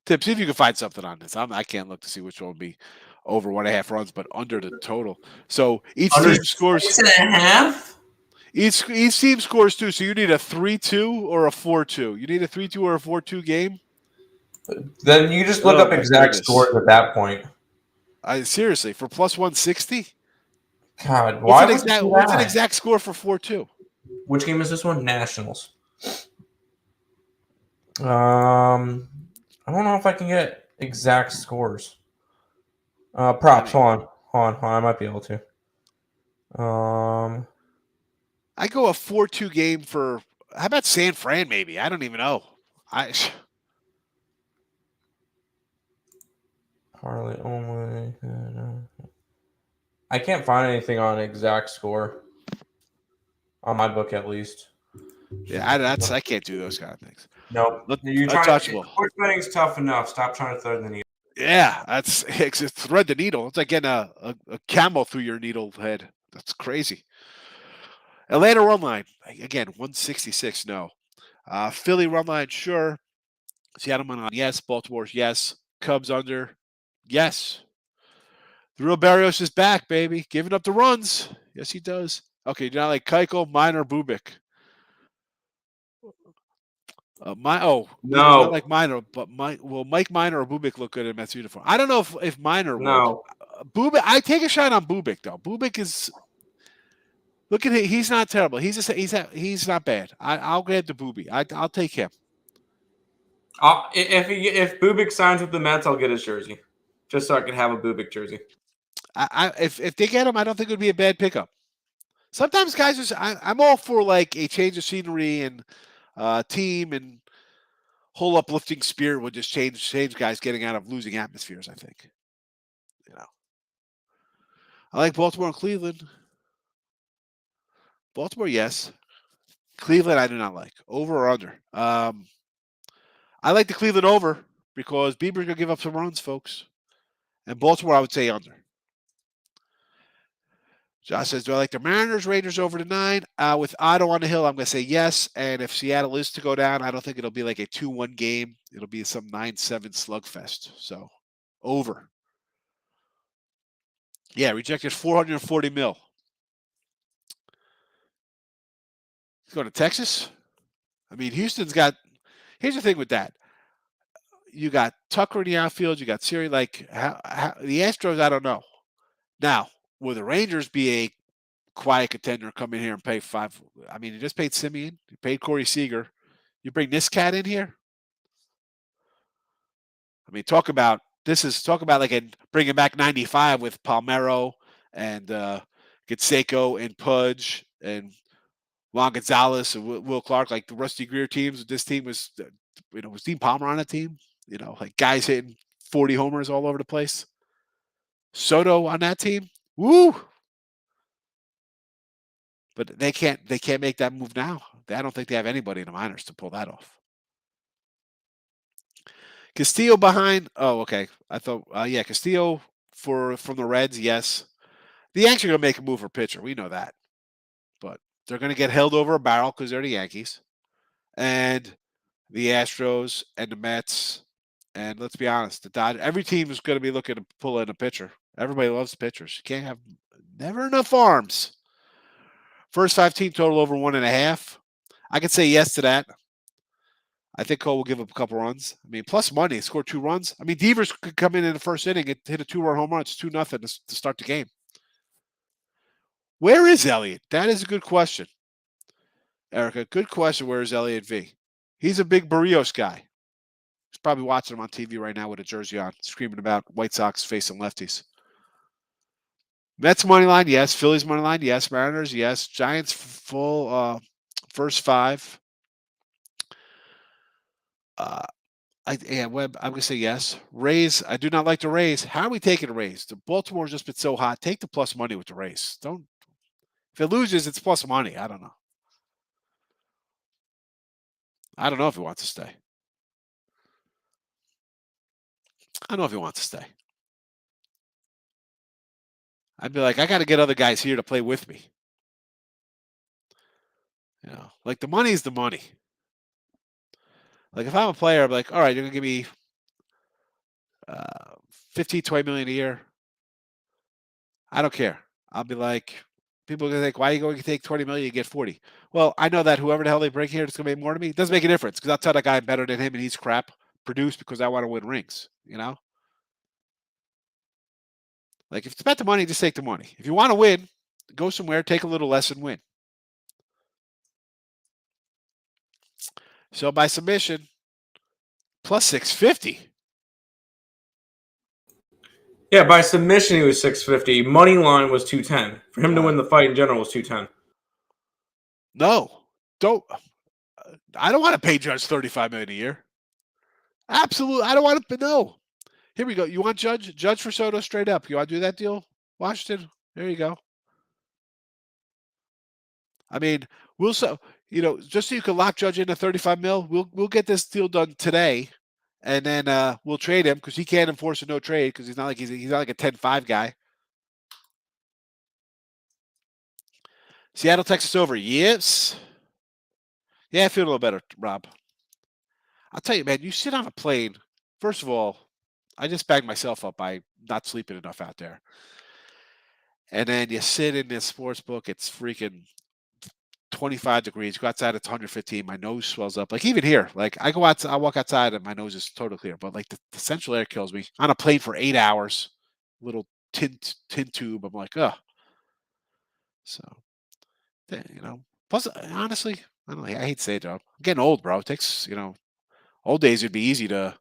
Tim, see if you can find something on this. I can't look to see which one would be over 1.5 runs, but under the total. So each team scores 6.5. Each team scores 2. So you need a 3-2 or a 4-2. You need a 3-2 or a 4-2 game. Then you just look up exact scores at that point. Seriously, for plus 160. God, what's an exact score for 4-2? Which game is this one? Nationals. I don't know if I can get exact scores. Props. Hold on. I might be able to. I go a 4-2 game for. How about San Fran? Maybe I don't even know. Parlay only. I can't find anything on exact score. On my book, at least. Yeah, I can't do those kind of things. Nope. You're untouchable. Sports betting's tough enough. Stop trying to thread the needle. Yeah, it's thread the needle. It's like getting a camel through your needle head. That's crazy. Atlanta run line again 166. No. Philly run line, sure. Seattle money line, yes. Baltimore's yes. Cubs under, yes. The real Barrios is back, baby. Giving up the runs. Yes, he does. Okay, now like Keuchel, Minor, Bubik. No, not like Minor, but Mike Minor or Bubik look good in Mets uniform. I don't know if Minor would. Bubik, I take a shot on Bubik though. Bubik is. Look at him. He's not terrible. He's not bad. I'll get the Booby. I'll take him. If Bubik signs with the Mets, I'll get his jersey, just so I can have a Bubik jersey. If they get him, I don't think it would be a bad pickup. Sometimes guys, I'm all for like a change of scenery and team and whole uplifting spirit would just change guys getting out of losing atmospheres. I think. I like Baltimore and Cleveland. Baltimore, yes. Cleveland, I do not like. Over or under? I like the Cleveland over because Bieber's going to give up some runs, folks. And Baltimore, I would say under. Josh says, do I like the Mariners, Rangers over the 9? With Otto on the hill, I'm going to say yes. And if Seattle is to go down, I don't think it'll be like a 2-1 game. It'll be some 9-7 slugfest. So, over. Yeah, rejected $440 million. He's going to Texas. I mean, Houston's got. Here's the thing with that. You got Tucker in the outfield. You got Siri. Like the Astros, I don't know. Now, will the Rangers be a quiet contender come in here and pay $5? I mean, you just paid Simeon. You paid Corey Seager. You bring this cat in here. I mean, talk about like bringing back '95 with Palmeiro and Getseko and Pudge and Juan Gonzalez and Will Clark, like the Rusty Greer teams. This team was, was Dean Palmer on the team? Like guys hitting 40 homers all over the place. Soto on that team. Woo! But they can't make that move now. I don't think they have anybody in the minors to pull that off. Castillo behind. Oh, okay. I thought, Castillo from the Reds, yes. The Yankees are going to make a move for pitcher. We know that. But they're going to get held over a barrel because they're the Yankees. And the Astros and the Mets. And let's be honest, the Dodgers. Every team is going to be looking to pull in a pitcher. Everybody loves pitchers. You can't have never enough arms. First 5 team total over 1.5. I could say yes to that. I think Cole will give up a couple runs. I mean, plus money, score 2 runs. I mean, Devers could come in the first inning and hit a 2-run home run. It's 2-0 to start the game. Where is Elliott? That is a good question. Erica, good question. Where is Elliott V? He's a big Barrios guy. He's probably watching him on TV right now with a jersey on, screaming about White Sox facing lefties. Mets money line, yes. Phillies money line, yes. Mariners, yes. Giants full first 5. Webb, I'm going to say yes. Rays, I do not like the Rays. How are we taking the Rays? The Baltimore's just been so hot. Take the plus money with the Rays. If it loses, it's plus money. I don't know. I don't know if he wants to stay. I don't know if he wants to stay. I'd be like, I got to get other guys here to play with me. Like the money is the money. Like if I'm a player, I'm like, all right, you're going to give me 15, 20 million a year. I don't care. I'll be like, people are going to think, why are you going to take 20 million and get 40? Well, I know that whoever the hell they bring here is going to make more to me. It doesn't make a difference because I'll tell that guy I'm better than him and he's crap. Produce because I want to win rings, Like if it's about the money, just take the money. If you want to win, go somewhere, take a little less and win. So by submission, plus 650. Yeah, by submission he was 650. Money line was 210. For him to win the fight in general was 210. No, I don't want to pay Judge $35 million a year. Absolutely, I don't want to. No. Here we go. You want Judge for Soto straight up? You want to do that deal, Washington? There you go. I mean, just so you can lock Judge into $35 million. We'll get this deal done today, and then we'll trade him because he can't enforce a no trade because he's not like a 10-5 guy. Seattle, Texas over. Yes. Yeah, I feel a little better, Rob. I'll tell you, man, you sit on a plane. First of all, I just bagged myself up by not sleeping enough out there. And then you sit in this sports book. It's freaking 25 degrees. Go outside, it's 115. My nose swells up. Like even here, like I walk outside and my nose is totally clear. But like the central air kills me. On a plane for 8 hours, little tin tube. I'm like, ugh. So, Plus, honestly, I don't know. I hate to say it, though. I'm getting old, bro. It takes, old days it'd be easy to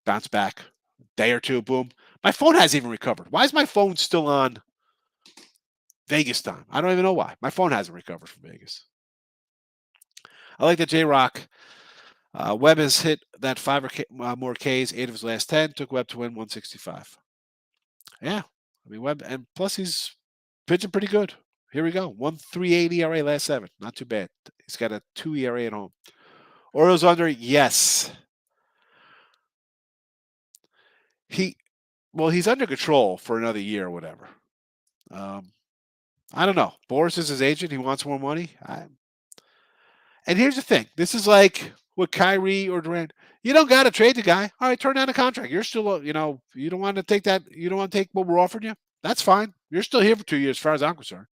bounce back. A day or two, boom. My phone hasn't even recovered. Why is my phone still on Vegas time? I don't even know why. My phone hasn't recovered from Vegas. I like that J-Rock. Webb has hit that 5 or more Ks, 8 of his last 10. Took Webb to win 165. Yeah. I mean, Webb, and plus he's pitching pretty good. Here we go. 1.38 ERA last 7. Not too bad. He's got a 2 ERA at home. Orioles under, yes. He's under control for another year or whatever. I don't know. Boris is his agent. He wants more money. And here's the thing. This is like with Kyrie or Durant. You don't got to trade the guy. All right, turn down the contract. You're still, you don't want to take that. You don't want to take what we're offering you. That's fine. You're still here for 2 years, as far as I'm concerned.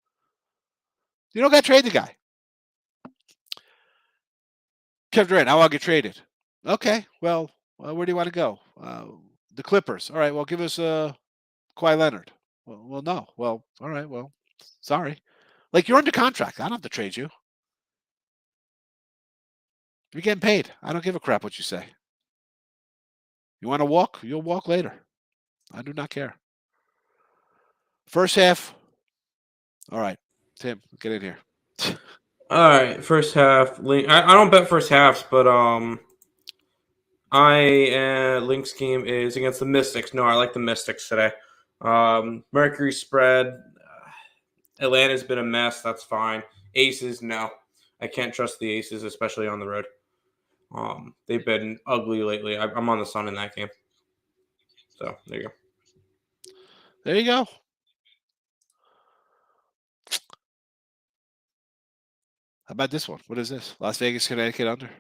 You don't got to trade the guy. Kevin Durant, I want to get traded. Okay, well, where do you want to go? The Clippers. All right, well, give us Kawhi Leonard. Well, no. Well, all right, well, sorry. Like, you're under contract. I don't have to trade you. You're getting paid. I don't give a crap what you say. You want to walk? You'll walk later. I do not care. First half. All right, Tim, get in here. All right, first half. I don't bet first halves, but Link's game is against the Mystics. No, I like the Mystics today. Mercury spread. Atlanta's been a mess. That's fine. Aces, no. I can't trust the Aces, especially on the road. They've been ugly lately. I'm on the Sun in that game. So, there you go. There you go. How about this one? What is this? Las Vegas, Connecticut under?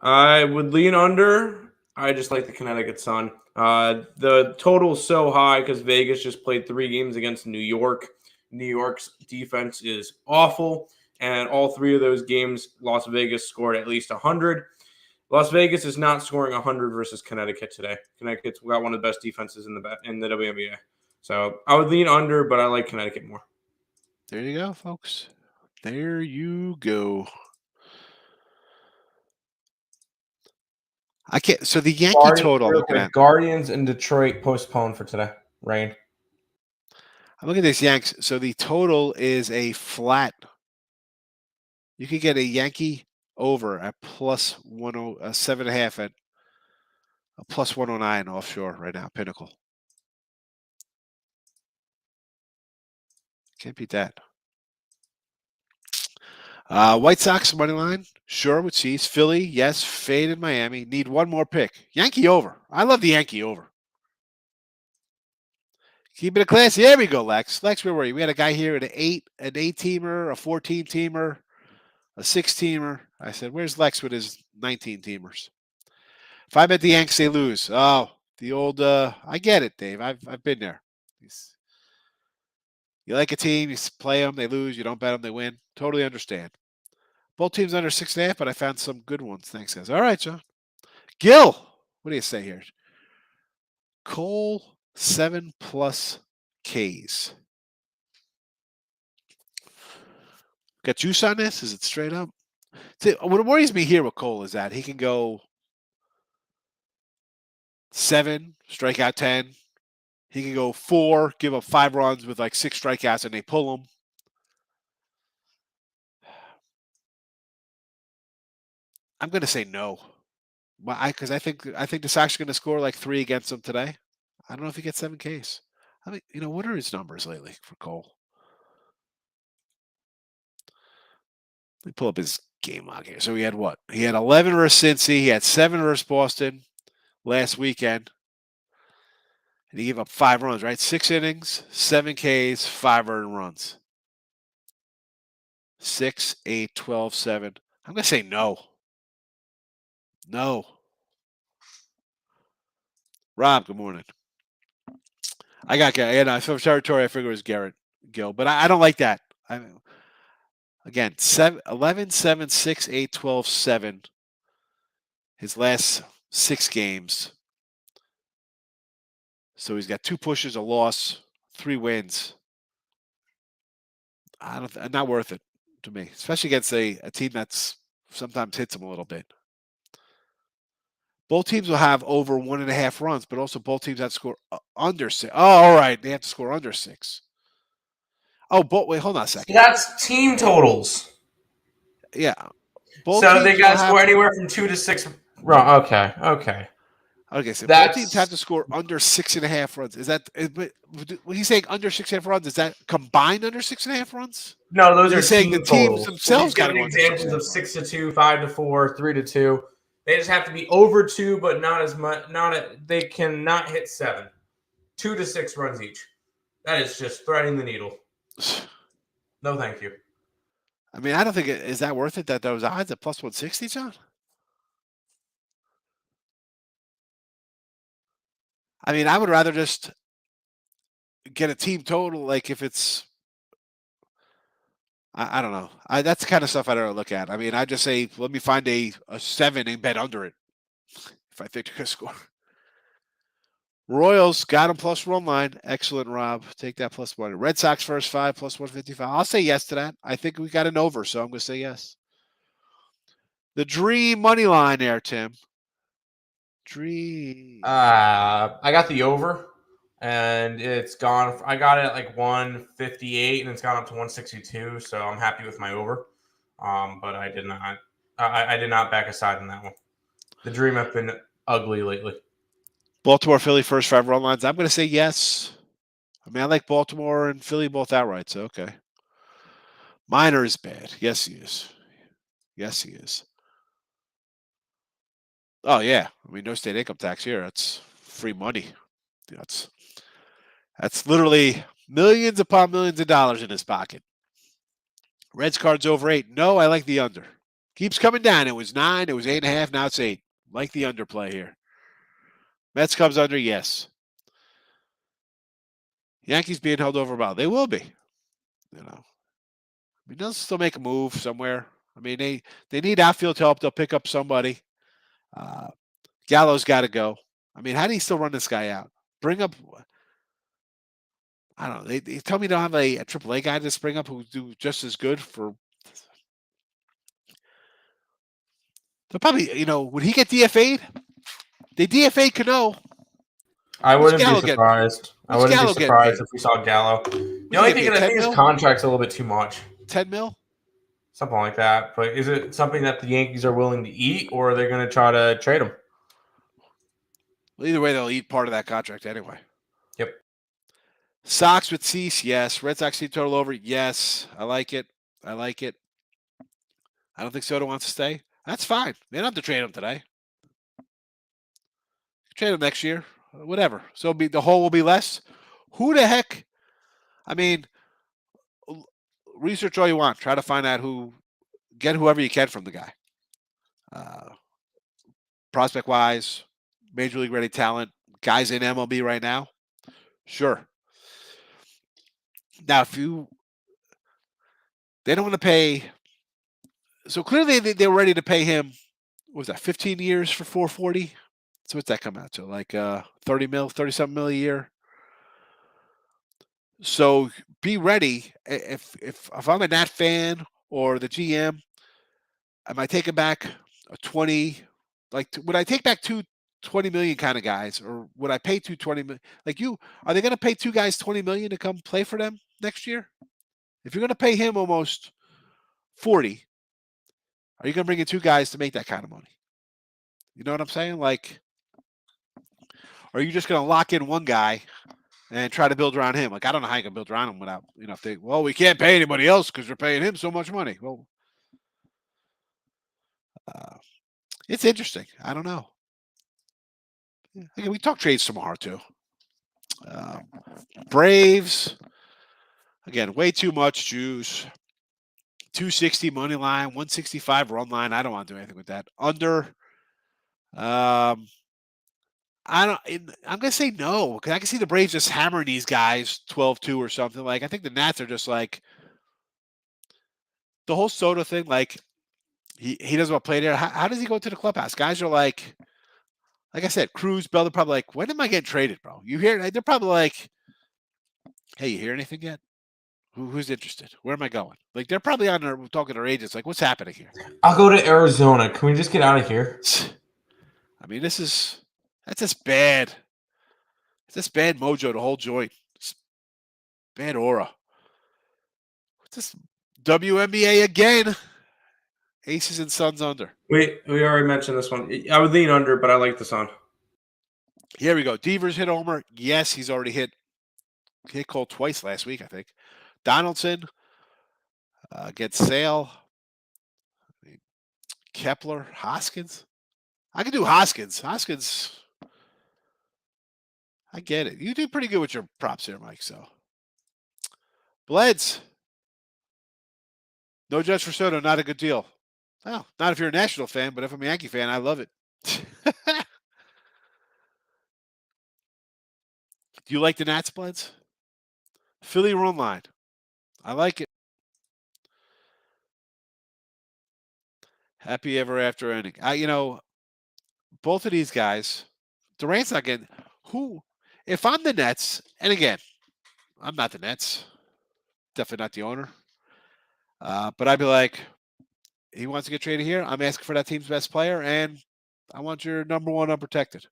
I would lean under. I just like the Connecticut Sun. The total is so high because Vegas just played 3 games against New York. New York's defense is awful, and all 3 of those games, Las Vegas scored at least 100. Las Vegas is not scoring 100 versus Connecticut today. Connecticut's got one of the best defenses in the WNBA. So I would lean under, but I like Connecticut more. There you go, folks. There you go. I can't. So the Yankee total. Guardians in Detroit postponed for today. Rain. I'm looking at this Yanks. So the total is a flat. You could get a Yankee over at plus 7.5 at a plus 109 offshore right now. Pinnacle. Can't beat that. White Sox money line, sure with Chiefs. Philly, yes. Faded Miami. Need one more pick. Yankee over. I love the Yankee over. Keep it a classy. There we go, Lex. Lex, where were you? We had a guy here at an 8-teamer, a 14-teamer, a 6-teamer. I said, where's Lex with his 19-teamers? If I bet the Yanks, they lose. Oh, the old. I get it, Dave. I've been there. You like a team, you play them, they lose. You don't bet them, they win. Totally understand. Both teams under 6.5, but I found some good ones. Thanks, guys. All right, John. Gil, what do you say here? Cole, 7+ Ks. Got juice on this? Is it straight up? See, what worries me here with Cole is that he can go 7, strike out 10. He can go 4, give up 5 runs with like 6 strikeouts, and they pull him. I'm going to say no, because I think the Sox are going to score like 3 against him today. I don't know if he gets 7 Ks. I mean, what are his numbers lately for Cole? Let me pull up his game log here. So he had what? He had 11 versus Cincy. He had 7 versus Boston last weekend. And he gave up 5 runs, right? 6 innings, 7 Ks, 5 earned runs. 6, 8, 12, 7. I'm going to say no. No. Rob, good morning. I got from territory. I figure it was Garrett Gill, but I don't like that. Again, 11, 7, 6, 8, 12, 7. His last 6 games. So he's got 2 pushes, a loss, 3 wins. Not worth it to me, especially against a team that's sometimes hits him a little bit. Both teams will have over 1.5 runs, but also both teams have to score under 6. Oh, all right. They have to score under 6. Oh, wait, hold on a second. That's team totals. Yeah. So they got to score anywhere from 2 to 6. Okay. Okay, so both That's- teams have to score under 6.5 runs. When he's saying under 6.5 runs, is that combined under 6.5 runs? No, those Or are he's saying team the teams totals. themselves He's giving gotta go under examples of 6.5 6-2, 5-4, 3-2. They just have to be over 2, but not as much. They cannot hit 7. 2 to 6 runs each. That is just threading the needle. No, thank you. I mean, I don't think is that worth it. That those odds at plus 160, John. I mean, I would rather just get a team total. Like if it's, I don't know. That's the kind of stuff I don't look at. I mean, I just say, let me find a 7 and bet under it if I think they're going to score. Royals got him plus run line. Excellent, Rob. Take that plus one. Red Sox first 5 plus 155. I'll say yes to that. I think we got an over, so I'm going to say yes. The dream money line there, Tim. Dream. I got the over, and it's gone. I got it at like 158, and it's gone up to 162. So I'm happy with my over. But I did not. I did not back aside on that one. The dream have been ugly lately. Baltimore, Philly first 5 run lines. I'm going to say yes. I mean, I like Baltimore and Philly both outright, so okay. Minor is bad. Yes, he is. Yes, he is. Oh, yeah. I mean, no state income tax here. That's free money. That's literally millions upon millions of dollars in his pocket. Reds cards over 8. No, I like the under. Keeps coming down. It was 9. It was 8.5. Now it's 8. Like the underplay here. Mets comes under. Yes. Yankees being held over about. They will be. You know. I mean, they'll still make a move somewhere. I mean, they need outfield help. They'll pick up somebody. Gallo's got to go. I mean, how do you still run this guy out? Bring up. I don't know. They tell me they don't have a AAA guy to spring up who do just as good for. They'll probably, would he get DFA'd? They DFA'd Cano. I What's wouldn't Gallo be surprised. I What's wouldn't Gallo be getting surprised paid? if we saw Gallo. The What's only he thing getting is, I paid, think 10 his mil? contract's a little bit too much. 10 mil? Something like that. But is it something that the Yankees are willing to eat, or are they going to try to trade him? Well, either way, they'll eat part of that contract anyway. Yep. Sox with Cease, yes. Red Sox team total over, yes. I like it. I don't think Soto wants to stay. That's fine. They don't have to trade him today. Trade him next year. Whatever. So the hole will be less. Who the heck? I mean, research all you want. Try to find out get whoever you can from the guy. Prospect-wise, major league ready talent, guys in MLB right now. Sure. Now, they don't want to pay. So clearly they were ready to pay him. What was that, 15 years for 440? So what's that come out to? Like 30-something mil a year. So be ready. If I'm a Nat fan or the GM, am I taking back a 20? Like, would I take back 20 million kind of guys, or would I pay 220 million? Like are they going to pay 2 guys 20 million to come play for them next year? If you're going to pay him almost 40, are you going to bring in 2 guys to make that kind of money? You know what I'm saying? Like, or are you just going to lock in one guy and try to build around him? Like, I don't know how you can build around him without, if we can't pay anybody else because we're paying him so much money. Well, it's interesting. I don't know. Again, we talk trades tomorrow too. Braves, again, way too much juice. 260 money line, 165 run line. I don't want to do anything with that. Under. I'm gonna say no, because I can see the Braves just hammering these guys 12-2 or something. Like, I think the Nats are just like the whole Soto thing. Like, he doesn't want to play there. How does he go to the clubhouse? Guys are like I said, Cruz, Bell, they're probably like, when am I getting traded, bro? You hear? They're probably like, hey, you hear anything yet? Who's interested? Where am I going? Like, they're probably on there talking to their agents. Like, what's happening here? I'll go to Arizona. Can we just get out of here? I mean, that's just bad. It's just bad mojo, the whole joint. It's bad aura. What's this? WNBA again. Aces and Suns under. We already mentioned this one. I would lean under, but I like the Sun. Here we go. Devers hit homer. Yes, he's already hit Cole twice last week, I think. Donaldson gets Sale. Kepler. Hoskins. I can do Hoskins. Hoskins. I get it. You do pretty good with your props here, Mike. So, Bleds. No Judge for Soto, not a good deal. Well, not if you're a National fan, but if I'm a Yankee fan, I love it. Do you like the Nats, Bleds? Philly run line. I like it. Happy ever after ending. Both of these guys, Durant's not getting who. If I'm the Nets, and again, I'm not the Nets, definitely not the owner. But I'd be like, he wants to get traded here. I'm asking for that team's best player, and I want your number one unprotected.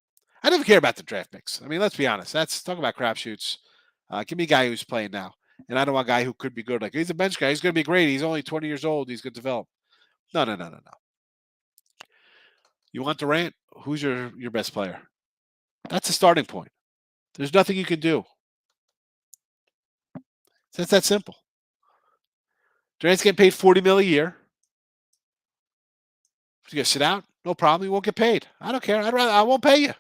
I never care about the draft picks. I mean, let's be honest. That's talking about crapshoots. Give me a guy who's playing now, and I don't want a guy who could be good. Like he's a bench guy. He's going to be great. He's only 20 years old. He's going to develop. No. You want Durant? Who's your best player? That's a starting point. There's nothing you can do. It's that simple. Durant's getting paid $40 million a year. You gonna sit out? No problem. You won't get paid. I don't care. I won't pay you.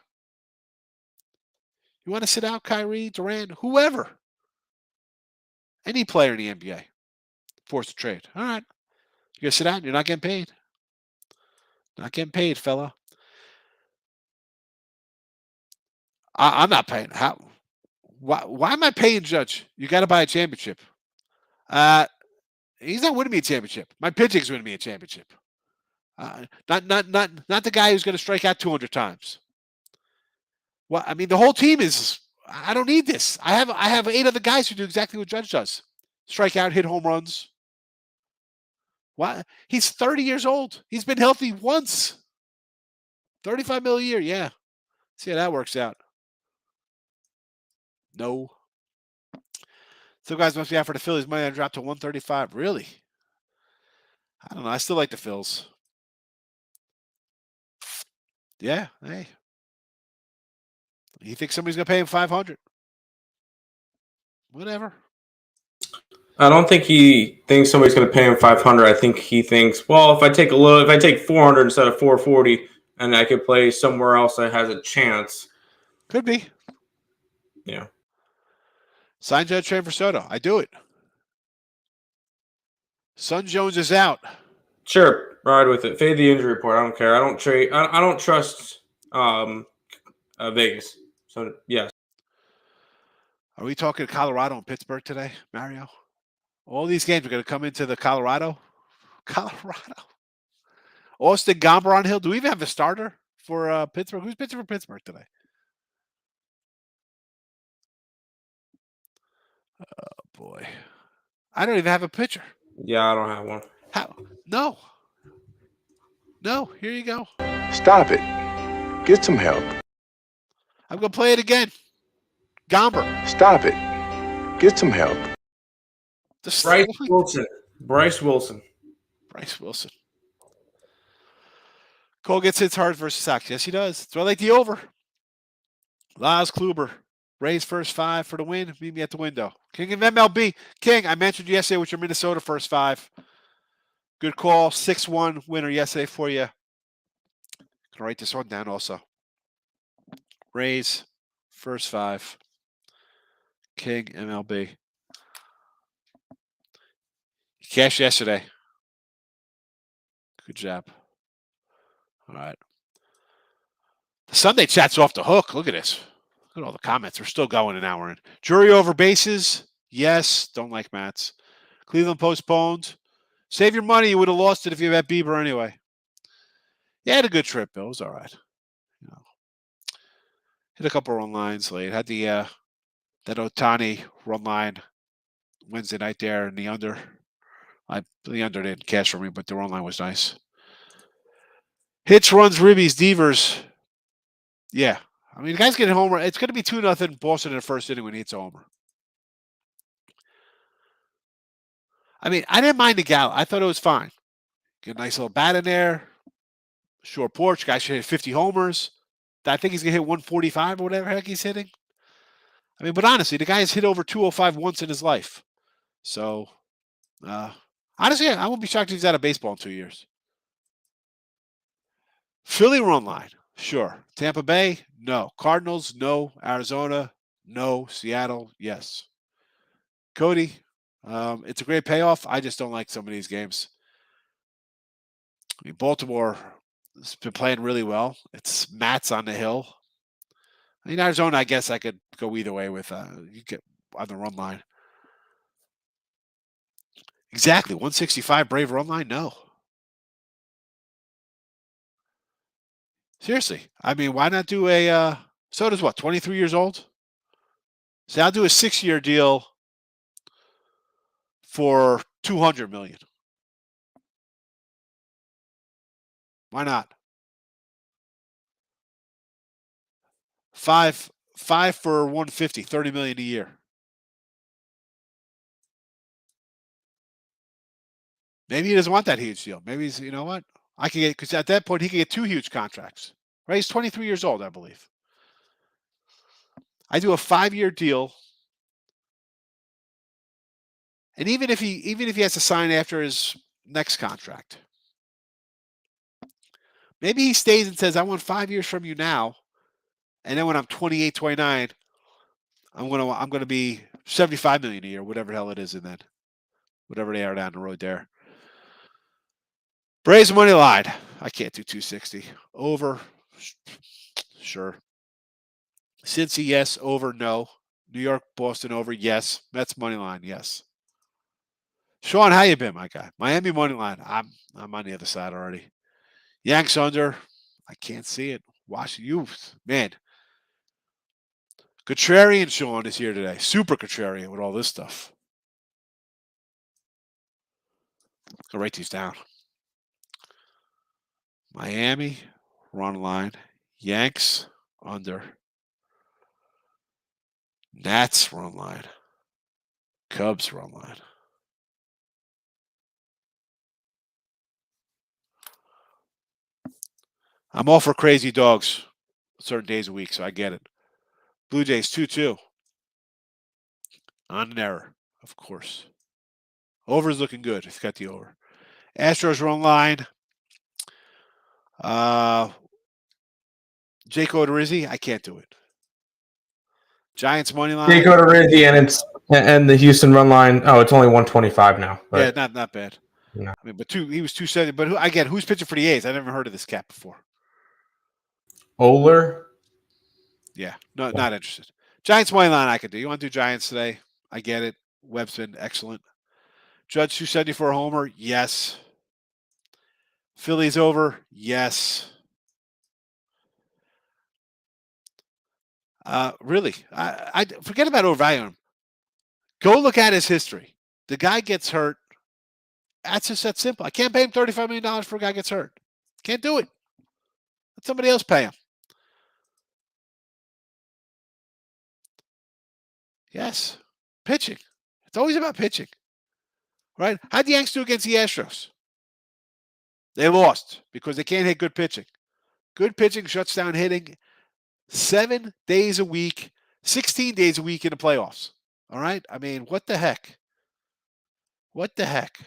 You want to sit out, Kyrie, Durant, whoever, any player in the NBA, forced to trade. All right, you gonna sit out? You're not getting paid. Not getting paid, fella. I'm not paying. How? Why am I paying Judge? You got to buy a championship. He's not winning me a championship. My pitching's winning me a championship. Not the guy who's going to strike out 200 times. Well, I mean, the whole team is. I don't need this. I have 8 other guys who do exactly what Judge does: strike out, hit home runs. What? He's 30 years old. He's been healthy once. $35 million a year. Yeah. See how that works out. No. Some guys must be out for the Phillies. Money dropped to 135. Really? I don't know. I still like the Phils. Yeah. Hey. You think somebody's gonna pay him 500? Whatever. I don't think he thinks somebody's going to pay him 500. I think he thinks, well, if I take 400 instead of 440, and I could play somewhere else that has a chance. Could be. Yeah. Sign Judge, trade for Soto. I do it. Son Jones is out. Sure, ride with it. Fade the injury report. I don't care. I don't trade. I don't trust Vegas. So yes. Are we talking Colorado and Pittsburgh today, Mario? All these games are going to come into the Colorado. Austin Gomber on Hill. Do we even have a starter for Pittsburgh? Who's pitching for Pittsburgh today? Oh, boy. I don't even have a pitcher. Yeah, I don't have one. How? No. Here you go. Stop it. Get some help. I'm going to play it again. Gomber. Stop it. Get some help. Bryce Wilson. Cole gets hits hard versus Sox. Yes, he does. So I like the over. Laz Kluber. Rays first 5 for the win. Meet me at the window. King of MLB. King, I mentioned you yesterday with your Minnesota first 5. Good call. 6-1 winner yesterday for you. Can write this one down also. Rays first 5. King MLB. Cash yesterday. Good job. All right. The Sunday chat's off the hook. Look at this. Look at all the comments. We're still going an hour in. Jury over bases. Yes. Don't like Mats. Cleveland postponed. Save your money. You would have lost it if you had Bieber anyway. Yeah, had a good trip, Bill. It was all right. Hit a couple run lines late. Had the that Otani run line Wednesday night there in the under. The under didn't cash for me, but the run line was nice. Hits, runs, ribbies, Devers. Yeah. I mean, the guy's getting a homer. It's going to be 2-0 Boston in the first inning when he hits a homer. I mean, I didn't mind the Gallo. I thought it was fine. Get a nice little bat in there. Short porch. Guy should hit 50 homers. I think he's going to hit 145 or whatever heck he's hitting. I mean, but honestly, the guy has hit over 205 once in his life. So, honestly, I won't be shocked if he's out of baseball in 2 years. Philly run line, sure. Tampa Bay, no. Cardinals, no. Arizona, no. Seattle, yes. Cody, it's a great payoff. I just don't like some of these games. I mean, Baltimore has been playing really well. It's Matt's on the hill. I mean, Arizona, I guess I could go either way with you get on the run line. Exactly. 165 Brave run line? No. Seriously. I mean, why not do a Soda's what, 23 years old? So I'll do a 6-year deal for $200 million. Why not? Five for 150, $30 million a year. Maybe he doesn't want that huge deal. Maybe he's, you know what? I can get, because at that point he can get 2 huge contracts. Right? He's 23 years old, I believe. I do a 5-year deal. And even if he has to sign after his next contract, maybe he stays and says, I want 5 years from you now. And then when I'm 28, 29, I'm gonna be 75 million a year, whatever the hell it is, and then whatever they are down the road there. Braves money line. I can't do 260. Over. Sure. Cincy, yes. Over, no. New York, Boston, over, yes. Mets money line, yes. Sean, how you been, my guy? Miami money line. I'm on the other side already. Yanks under. I can't see it. Washington, you man. Contrarian Sean is here today. Super contrarian with all this stuff. I'll write these down. Miami, run line. Yanks, under. Nats, run line. Cubs, run line. I'm all for crazy dogs certain days a week, so I get it. Blue Jays, 2-2. On an error, of course. Over is looking good. It's got the over. Astros run line. Jake Odorizzi, I can't do it. Giants money line. Jake Odorizzi and the Houston run line. Oh, it's only 125 now. But yeah, not bad. No. I mean, but he was 270. But who's pitching for the A's? I never heard of this cat before. Oler. Yeah, no, not interested. Giants money line I could do. You want to do Giants today? I get it. Webb's been excellent. Judge 270 for a homer? Yes. Phillies over? Yes. Really, I forget about overvaluing him. Go look at his history. The guy gets hurt. That's just that simple. I can't pay him $35 million for a guy who gets hurt. Can't do it. Let somebody else pay him. Yes. Pitching. It's always about pitching. Right? How'd the Yanks do against the Astros? They lost because they can't hit good pitching. Good pitching shuts down hitting 7 days a week, 16 days a week in the playoffs. All right? I mean, what the heck? What the heck?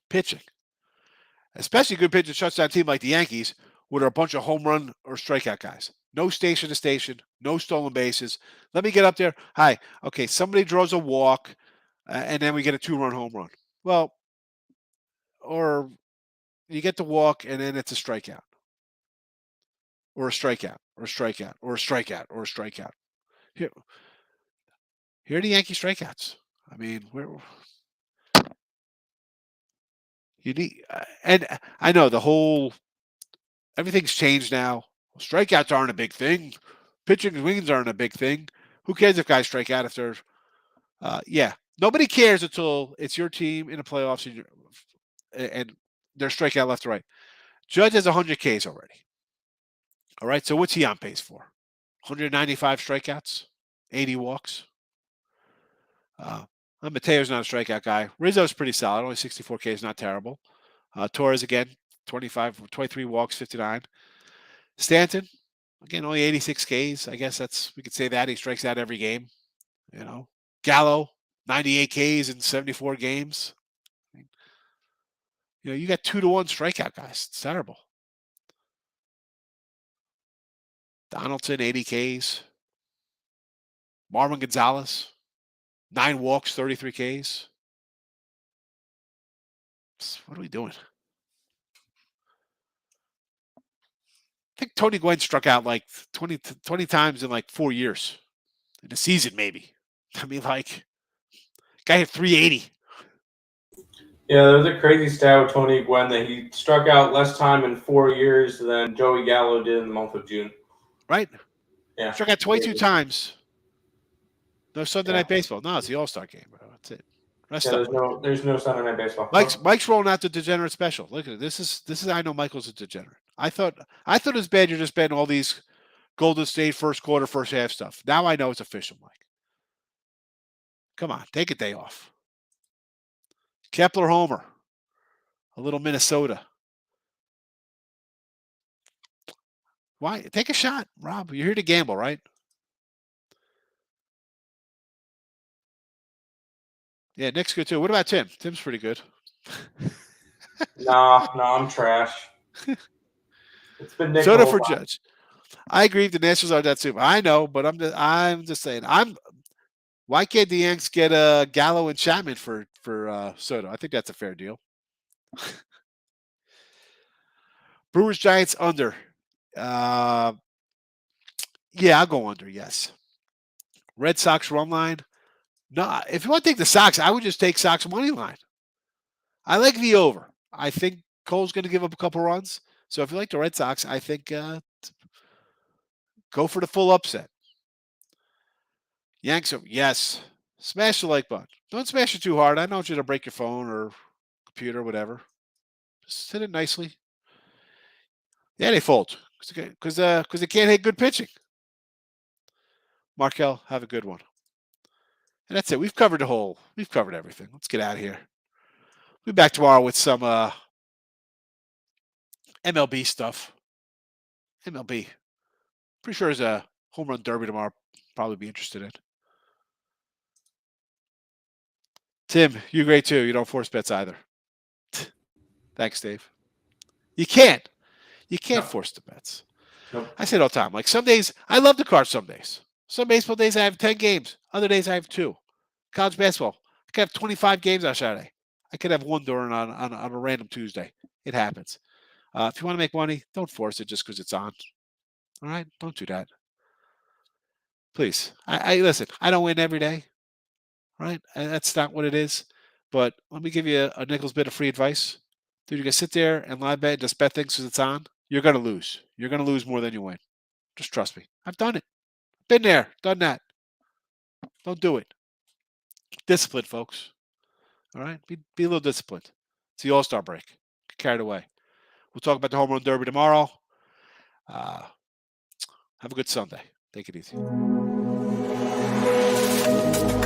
Pitching. Especially good pitching shuts down a team like the Yankees, where there are a bunch of home run or strikeout guys. No station to station, no stolen bases. Let me get up there. Hi. Okay, somebody draws a walk, and then we get a 2-run home run. Well, or you get the walk, and then it's a strikeout. Or a strikeout, or a strikeout, or a strikeout, or a strikeout. Here are the Yankee strikeouts. I mean, you need, and I know everything's changed now. Strikeouts aren't a big thing. Pitching wins aren't a big thing. Who cares if guys strike out if they're, yeah. Nobody cares until it's your team in the playoffs and they're strikeout left to right. Judge has 100 Ks already. All right, so what's he on pace for? 195 strikeouts, 80 walks. Mateo's not a strikeout guy. Rizzo's pretty solid. Only 64 Ks, not terrible. Torres again, 23 walks, 59. Stanton, again, only 86 Ks. I guess we could say that he strikes out every game. Gallo, 98 Ks in 74 games. You got 2-1 strikeout guys. It's terrible. Donaldson, 80 Ks. Marwin Gonzalez, 9 walks, 33 Ks. What are we doing? I think Tony Gwynn struck out like 20 times in like 4 years. In a season, maybe. I mean, guy hit 380. Yeah, there was a crazy stat with Tony Gwynn that he struck out less time in 4 years than Joey Gallo did in the month of June. Right? Yeah. Struck out 22 times. No Sunday Night Baseball. No, it's the All-Star game, bro. That's it. There's no Sunday Night Baseball. Mike's rolling out the degenerate special. Look at it. This is I know Michael's a degenerate. I thought it was bad you're just betting all these Golden State first quarter, first half stuff. Now I know it's official, Mike. Come on, take a day off. Kepler homer. A little Minnesota. Why? Take a shot, Rob. You're here to gamble, right? Yeah, Nick's good too. What about Tim? Tim's pretty good. No, I'm trash. It's been Nick Soda for Judge. I agree. The Nationals are that super. I know, but I'm just saying. Why can't the Yanks get Gallo and Chapman for Soto? I think that's a fair deal. Brewers Giants under. Yeah, I'll go under. Yes. Red Sox run line. No, if you want to take the Sox, I would just take Sox money line. I like the over. I think Cole's going to give up a couple runs. So if you like the Red Sox, I think go for the full upset. Yanks, yes. Smash the like button. Don't smash it too hard. I don't want you to break your phone or computer, whatever. Just hit it nicely. Yeah, they fold because they can't hit good pitching. Markel, have a good one. And that's it. We've covered everything. Let's get out of here. We'll be back tomorrow with some MLB stuff. MLB. Pretty sure there's a home run derby tomorrow. Probably be interested in. Tim, you're great too. You don't force bets either. Thanks, Dave. You can't. You can't force the bets. Nope. I say it all the time. Like some days, I love the cards some days. Some baseball days I have 10 games. Other days I have 2. College basketball, I could have 25 games on Saturday. I could have 1 during on a random Tuesday. It happens. If you want to make money, don't force it just because it's on. All right? Don't do that. Please. I listen, I don't win every day. Right? And that's not what it is. But let me give you a nickel's bit of free advice. Dude, you're going to sit there and live bet, just bet things because it's on. You're going to lose. You're going to lose more than you win. Just trust me. I've done it. Been there. Done that. Don't do it. Discipline, folks. All right? Be a little disciplined. It's the All-Star break. Get carried away. We'll talk about the home run derby tomorrow. Have a good Sunday. Take it easy.